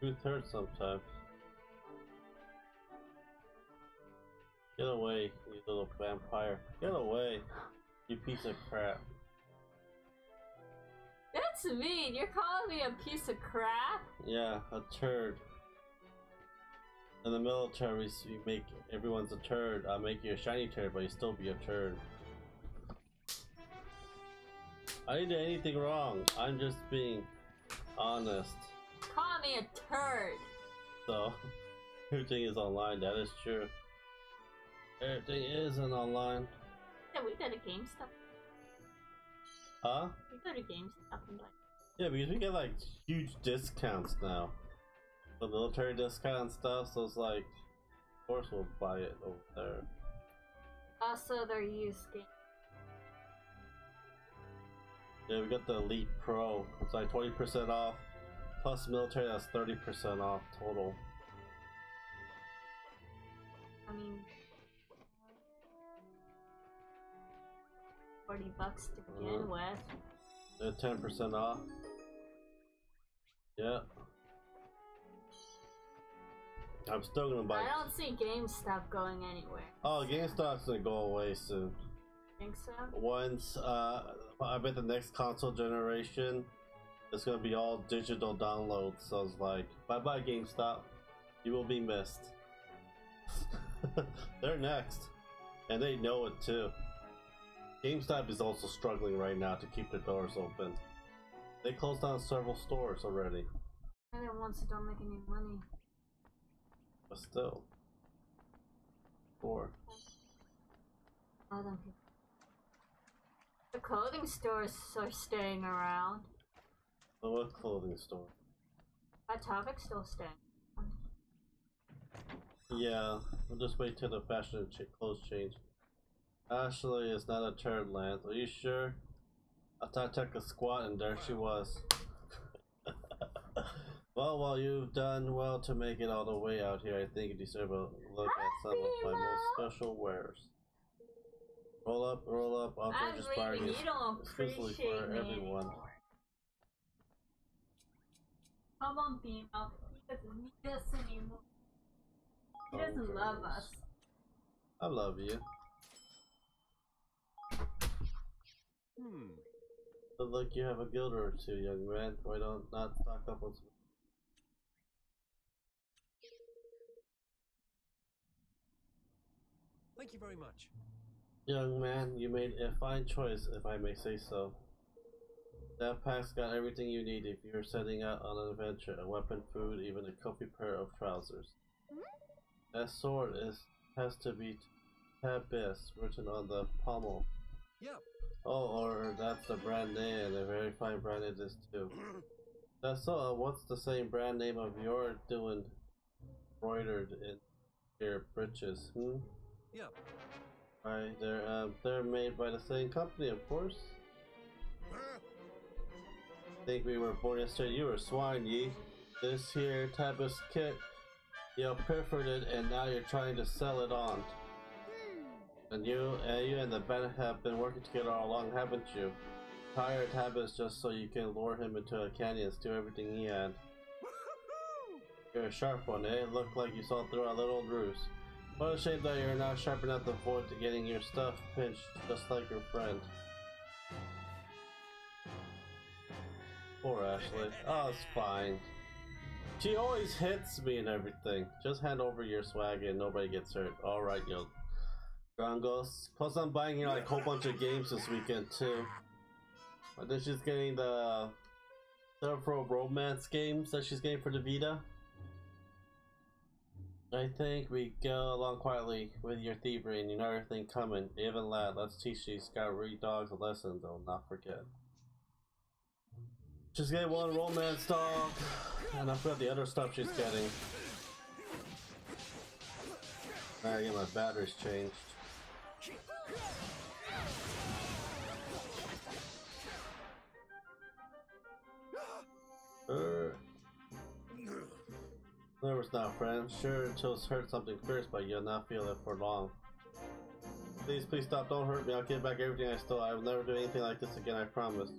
Truth hurts sometimes. Get away, you little vampire. Get away, you piece of crap.
That's mean. You're calling me a piece of crap?
Yeah, a turd. In the military, you make everyone's a turd. I'll make you a shiny turd, but you still be a turd. I didn't do anything wrong. I'm just being honest.
Call me a turd.
So, everything is online. That is true. Everything isn't online.
Yeah, we go to GameStop.
Huh?
We go to GameStop and like.
Yeah, because we get like huge discounts now. The military discount and stuff, so it's like, of course we'll buy it over there.
Also, they're used games.
Yeah, we got the Elite Pro. It's like 20% off. Plus military, that's 30% off total.
I mean, $40 to begin with.
Yeah, 10% off. Yeah. I'm still gonna buy.
I don't see GameStop going anywhere.
Oh, GameStop's gonna go away soon.
Think so?
Once, I bet the next console generation, it's gonna be all digital downloads. So it's like, bye bye GameStop, you will be missed. They're next, and they know it too. GameStop is also struggling right now to keep their doors open. They closed down several stores already.
And then once don't make any money.
But still. Store.
I don't think. The clothing stores are staying around.
So what clothing store?
That topic's still staying around.
Yeah, we'll just wait till the fashion clothes change. Ashley is not a turd land. Are you sure? I thought I took a squat and there she was. Well, you've done well to make it all the way out here, I think you deserve a look at some of my most special wares. Roll up, offer just bargains, exclusively for everyone.
Come on, female. He doesn't need us anymore. He doesn't love us.
I love you. But look, you have a guild or two, young man. Why don't not stock up on some?
Thank you very much.
Young man, you made a fine choice, if I may say so. That pack's got everything you need if you're setting out on an adventure. A weapon, food, even a comfy pair of trousers. That sword has to be Tabis, written on the pommel.
Yep.
Oh, or that's the brand name, and a very fine brand it is too. That's so, what's the same brand name of your doing embroidered in your breeches,
Yep.
Right, they're made by the same company, of course. Think we were born yesterday, you were swine, ye. This here Tabis kit, you preferred it, and now you're trying to sell it on. And you and the Ben have been working together all along, haven't you? Hired Tabis just so you can lure him into a canyon and steal everything he had. You're a sharp one, eh? It looked like you saw through our little ruse. What a shame that you're not sharp enough to avoid getting your stuff pinched, just like your friend. Poor Ashley. Oh, it's fine. She always hits me and everything. Just hand over your swag and nobody gets hurt. Alright, yo. Grangos. Plus I'm buying like a whole bunch of games this weekend too. I think she's getting the several romance games that she's getting for the Vita. I think we go along quietly with your thievery and you know everything coming. Even lad, let's teach these Scout dogs a lesson, they'll not forget. She's getting one romance dog, and I forgot the other stuff she's getting. I gotta get my batteries changed. Nervous now, friend. Sure, until it's hurt something fierce, but you'll not feel it for long. Please stop. Don't hurt me. I'll give back everything I stole. I will never do anything like this again, I promise.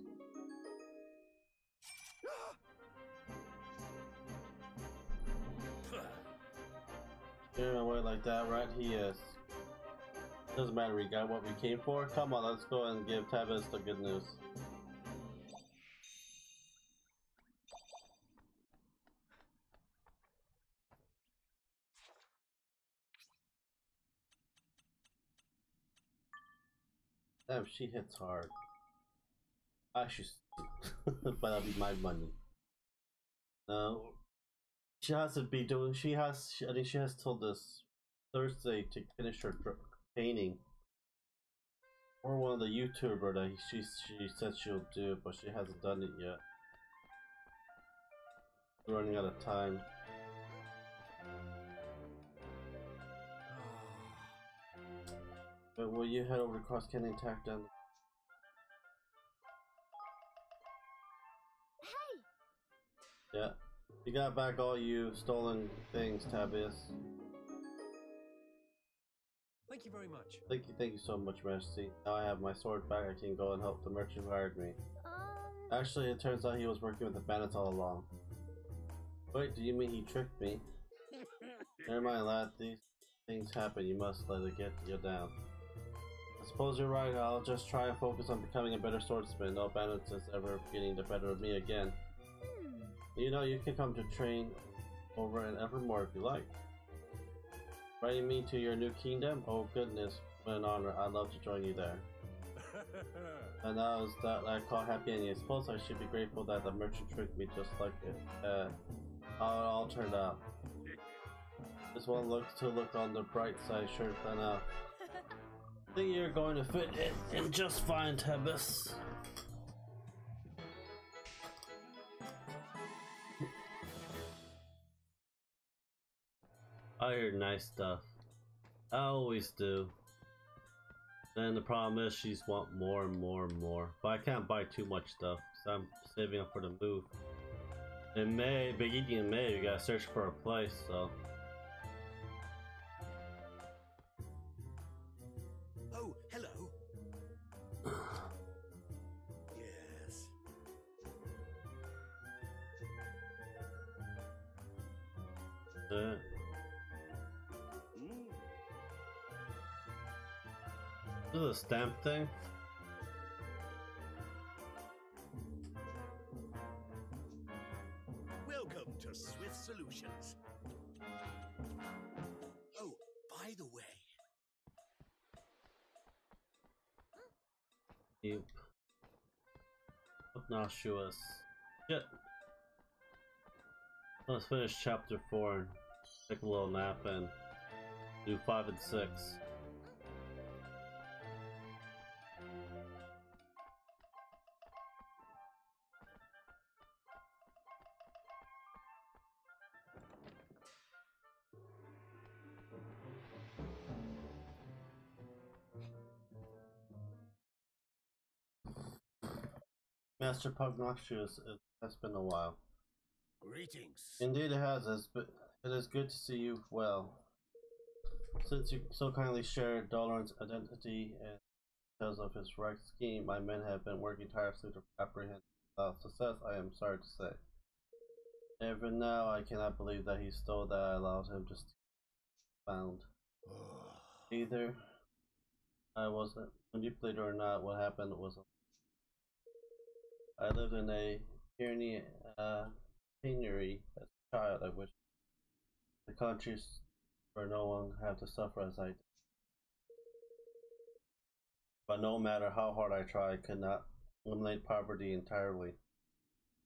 Getting away like that, right? He is. Doesn't matter, we got what we came for. Come on, let's go and give Tabis the good news. Damn, she hits hard. I should, but that'll be my money. No, she has to be doing. I think she has till this Thursday to finish her painting. Or one of the YouTuber that she said she'll do, but she hasn't done it yet. We're running out of time. But will you head over to Cross Canyon and tack down?
Hey!
Yeah. You got back all you stolen things, Tabis.
Thank you very much.
Thank you so much, Majesty. Now I have my sword back, I can go and help the merchant who hired me. Actually, it turns out he was working with the bandits all along. Wait, do you mean he tricked me? Never mind, lad. These things happen. You must let it get you down. I suppose you're right. I'll just try and focus on becoming a better swordsman. No bandits is ever getting the better of me again. You know, you can come to train over in Evermore if you like. Inviting me to your new kingdom? Oh goodness, what an honor. I'd love to join you there. And that was that I call happy ending. I suppose I should be grateful that the merchant tricked me just like it. How it all turned out. This one looks to look on the bright side, sure than I think you're going to fit in just fine, Tabis. I hear nice stuff. I always do. Then the problem is she's want more and more and more. But I can't buy too much stuff, so I'm saving up for the move. In May, beginning in May, we gotta search for a place, so.
Oh, hello. Yes.
Mm. This is a stamp thing.
Welcome to Swift Solutions. Oh, by the way,
Yep. Obnoxious. Shit. Let's finish chapter 4 and take a little nap and do 5 and 6. Master Pugnoxious, it has been a while.
greetings.
Indeed it has, it is good to see you well. Since you so kindly shared Doloran's identity and details of his right scheme, my men have been working tirelessly to apprehend without success, I am sorry to say. Even now, I cannot believe that he stole that I allowed him to found. Either I was manipulated or not, what happened was I lived in a penury as a child. I wish the countries where no one had to suffer as I did. But no matter how hard I tried, I could not eliminate poverty entirely.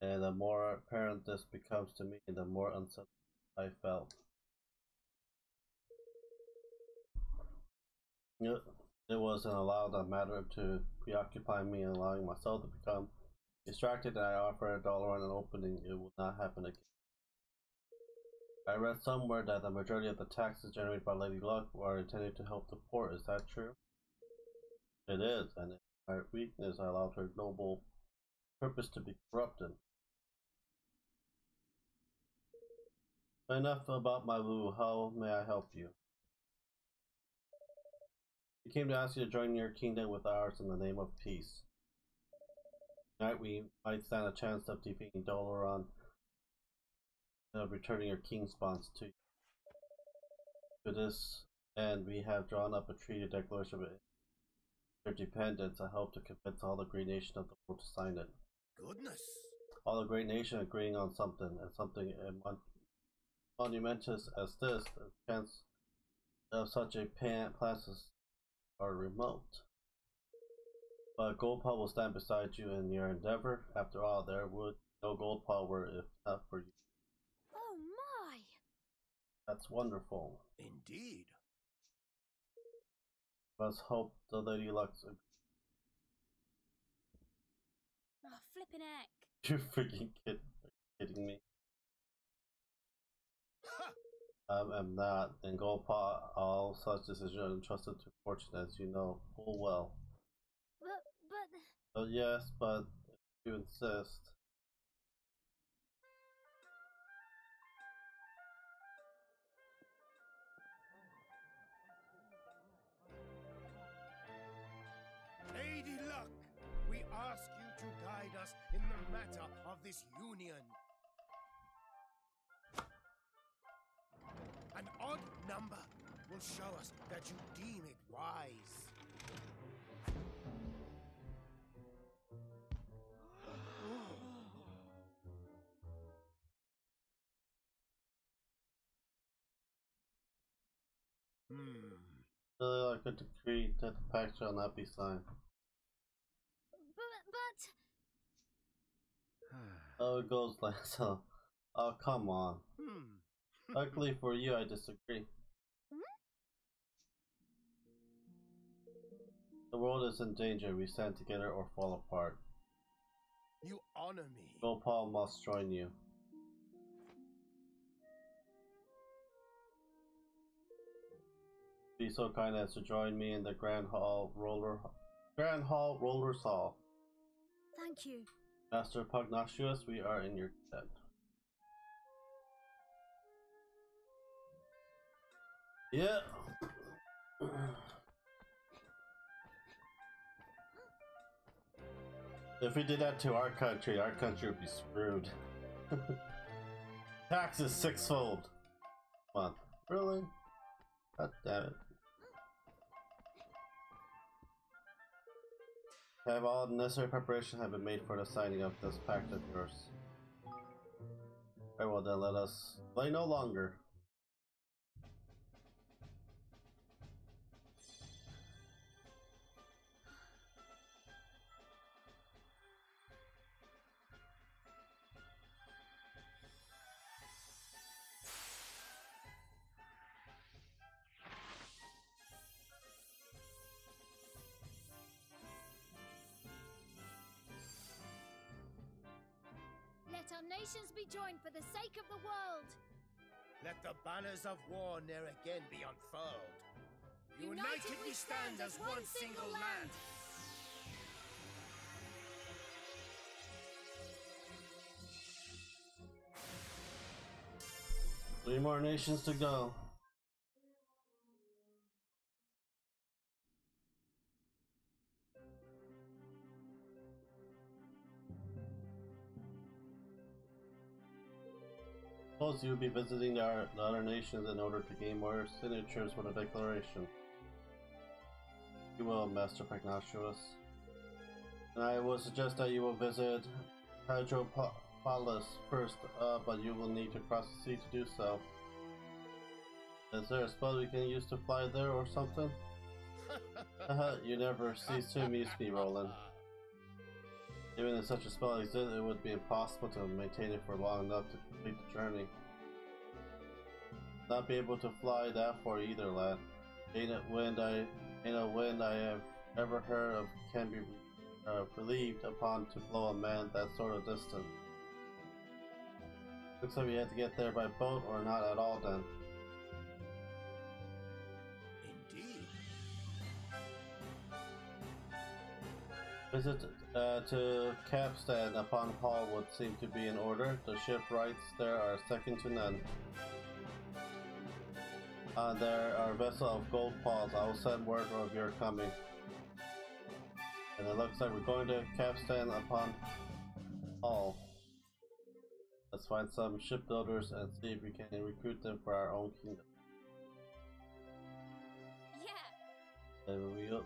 And the more apparent this becomes to me, the more unsettled I felt. It wasn't allowed a matter to preoccupy me, and allowing myself to become distracted, and I offer $1 on an opening. It will not happen again. I read somewhere that the majority of the taxes generated by Lady Luck are intended to help the poor. Is that true? It is, and in my weakness, I allowed her noble purpose to be corrupted. Enough about my woo. How may I help you? We came to ask you to join your kingdom with ours in the name of peace. Tonight we might stand a chance of defeating Doloran and of returning your king's spawns to you. To this end, we have drawn up a treaty declaration of interdependence. I hope to convince all the great nations of the world to sign it.
Goodness.
All the great nations agreeing on something, and something monumentous as this, the chance of such a process are remote. But Goldpaw will stand beside you in your endeavor. After all, there would no Goldpaw were if not for you.
Oh my!
That's wonderful.
Indeed.
Let's hope the Lady Luck's
Oh, flippin' heck.
You're freaking kidding me. I'm not. In Goldpaw, all such decisions are entrusted to fortune, as you know full well.
But...
Yes, but if you insist.
Lady Luck, we ask you to guide us in the matter of this union. An odd number will show us that you deem it wise.
I could decree that the pact shall not be signed.
But...
Oh, it goes like so. Oh, come on. Luckily for you, I disagree. The world is in danger. We stand together or fall apart.
You honor me.
Goldpaw must join you. Be so kind as to join me in the Grand Hall Rollers Hall.
Thank you.
Master Pugnacious, we are in your debt. Yeah. If we did that to our country would be screwed. Taxes sixfold. Come on. Really? God damn it. Have all necessary preparations have been made for the signing of this pact of yours. Very well then, let us delay no longer.
Let our nations be joined for the sake of the world.
Let the banners of war ne'er again be unfurled.
United we stand as one single land.
3 more nations to go. Suppose you will be visiting the other nations in order to gain more signatures for the declaration. You will, Master Pugnacious. And I will suggest that you will visit Hydropolis first, but you will need to cross the sea to do so. Is there a spell we can use to fly there or something? You never cease to amuse me, Roland. Even if such a spell existed, it would be impossible to maintain it for long enough to complete the journey. Not be able to fly that far either, lad. Ain't a wind I have ever heard of can be relieved upon to blow a man that sort of distance. Looks like we had to get there by boat or not at all then.
Indeed.
Visit to Capstan upon Hall would seem to be in order. The shipwrights there are second to none. There are vessel of gold paws. I will send word of your coming. And it looks like we're going to Capstan upon Hall. Let's find some shipbuilders and see if we can recruit them for our own kingdom.
Yeah.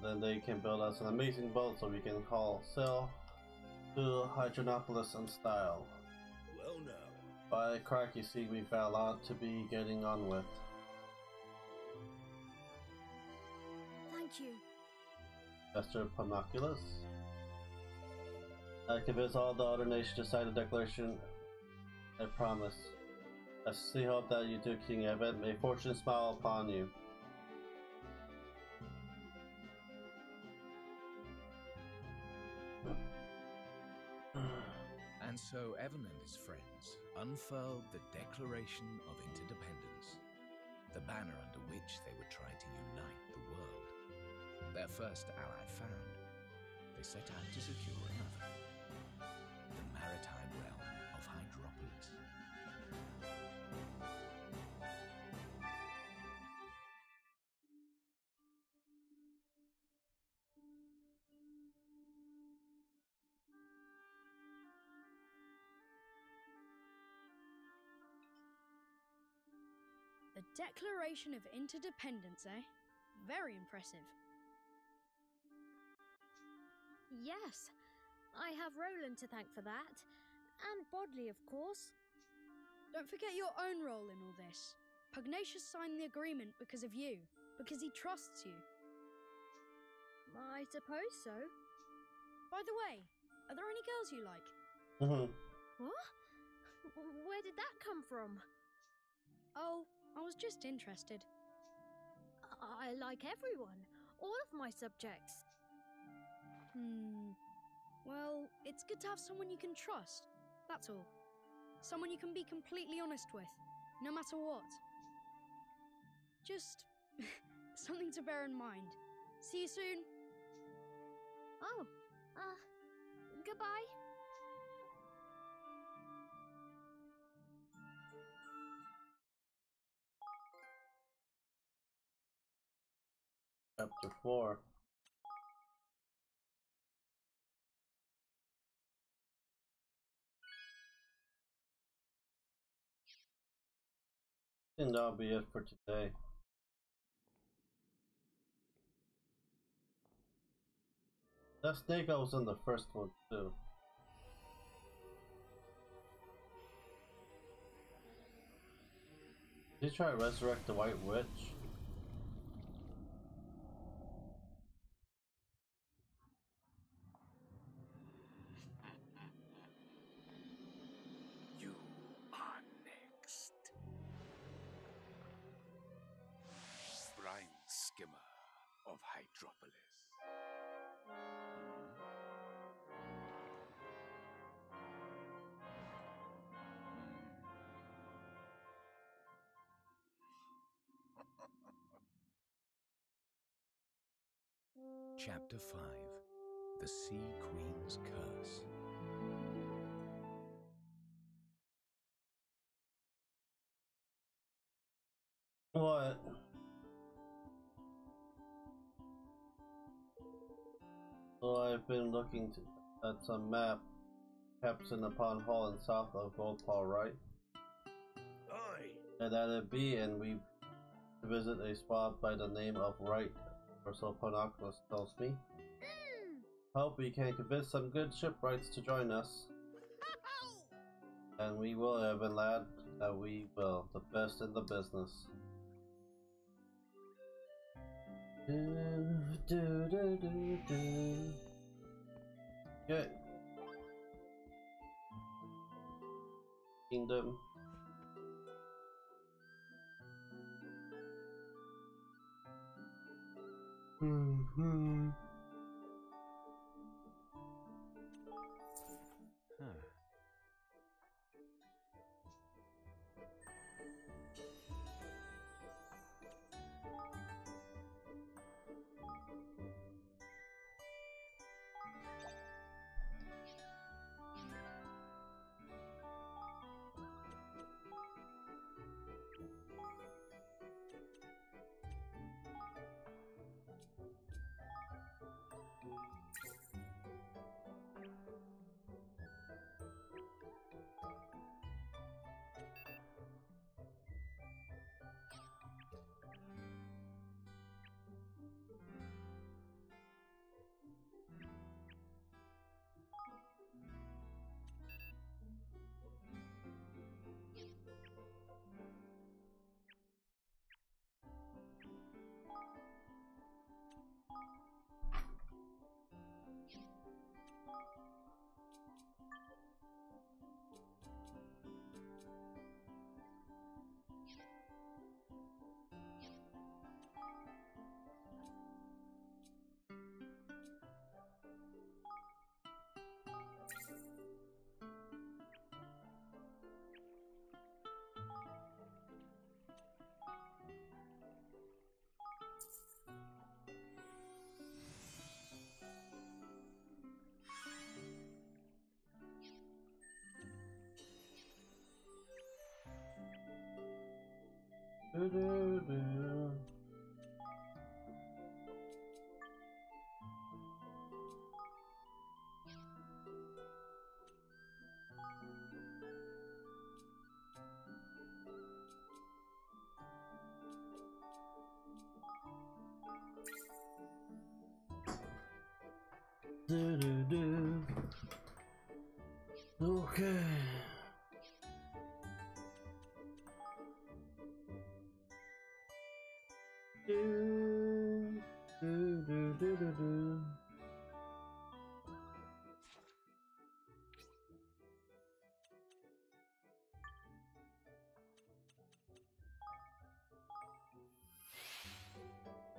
Then they can build us an amazing boat so we can sail to Hydropolis in style.
Well now.
By crikey, see, we've got a lot to be getting on with.
Thank you.
Master Pugnacious. I convince all the other nations to sign the declaration. I promise. I sincerely hope that you do, King Evan. May fortune smile upon you.
And so Evan and his friends unfurled the Declaration of Interdependence, the banner under which they would try to unite the world. Their first ally found, they set out to secure another, the maritime realm of Hydropolis.
The Declaration of Interdependence, eh? Very impressive.
Yes, I have Roland to thank for that. And Bodley, of course.
Don't forget your own role in all this. Pugnacious signed the agreement because of you, because he trusts you.
I suppose so.
By the way, are there any girls you like?
What? Where did that come from?
Oh, I was just interested.
I like everyone. All of my subjects.
Well, it's good to have someone you can trust. That's all. Someone you can be completely honest with, no matter what. Just Something to bear in mind. See you soon.
Oh, goodbye.
Chapter 4. And that'll be it for today. That snake I was in the first one too. Did you try to resurrect the White Witch?
You are next. Brine Skimmer of Hydropolis. Chapter 5. The Sea Queen's Curse.
What? So I've been looking at some map captured upon Hall and south of Goldpaw, right?
Aye.
And at it be, and we visit a spot by the name of Wright, or so Ponoculus tells me. Hope we can convince some good shipwrights to join us. And we will, Evan lad, that we will. The best in the business. Okay. Kingdom. Okay.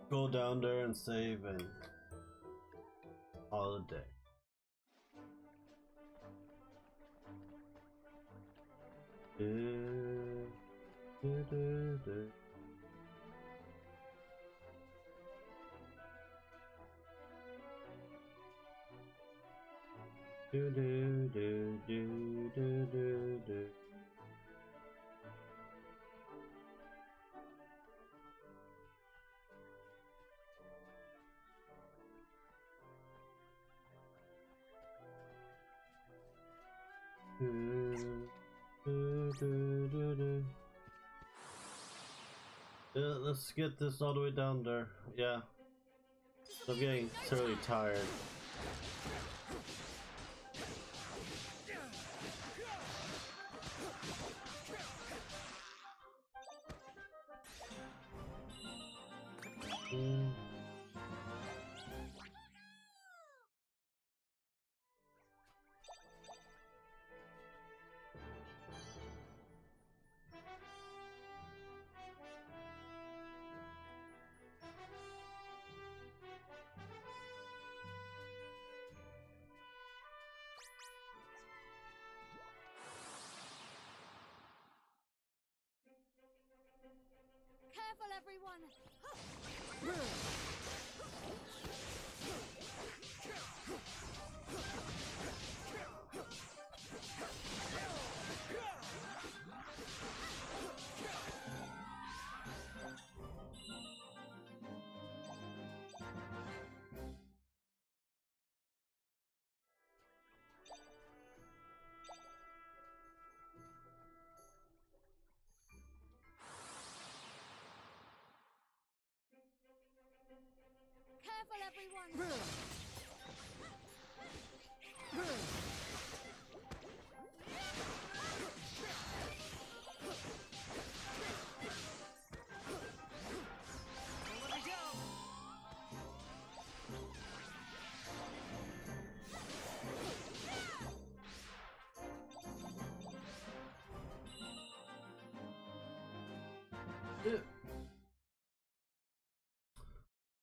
Go down there and save and all the day. Do do do do do do do. Let's get this all the way down there. Yeah. I'm getting thoroughly tired.
Careful, everyone! Careful, everyone!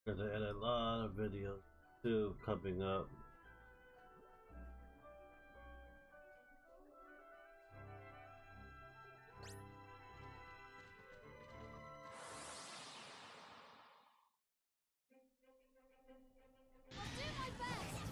Gonna edit a lot of videos too coming up.
I'll do my best!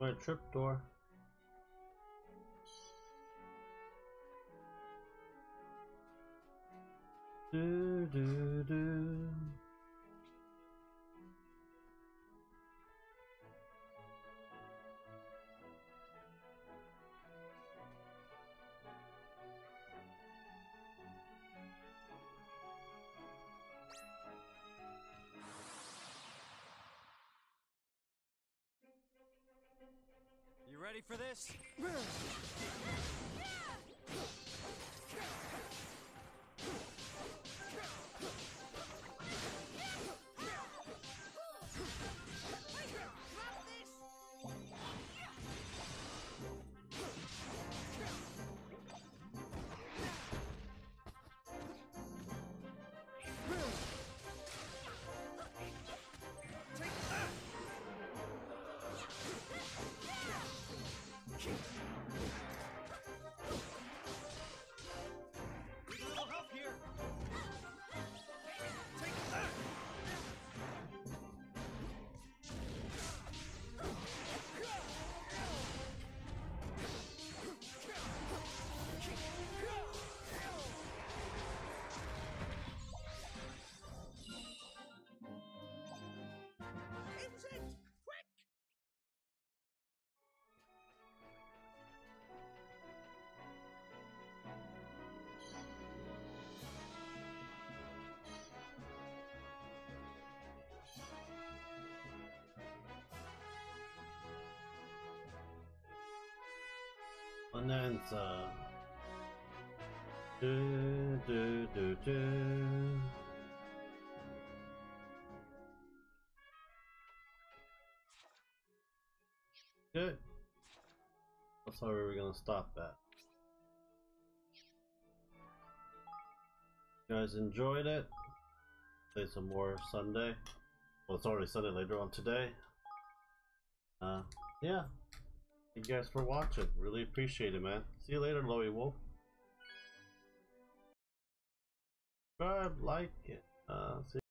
My trapdoor. Do do do.
You ready for this?
Bonanza. Do, do, do, do. Good. That's how we were gonna stop that. You guys enjoyed it? Play some more Sunday. Well, it's already Sunday later on today. Yeah. Thank you guys for watching. Really appreciate it, man. See you later, Loey Wolf. Subscribe, like it. See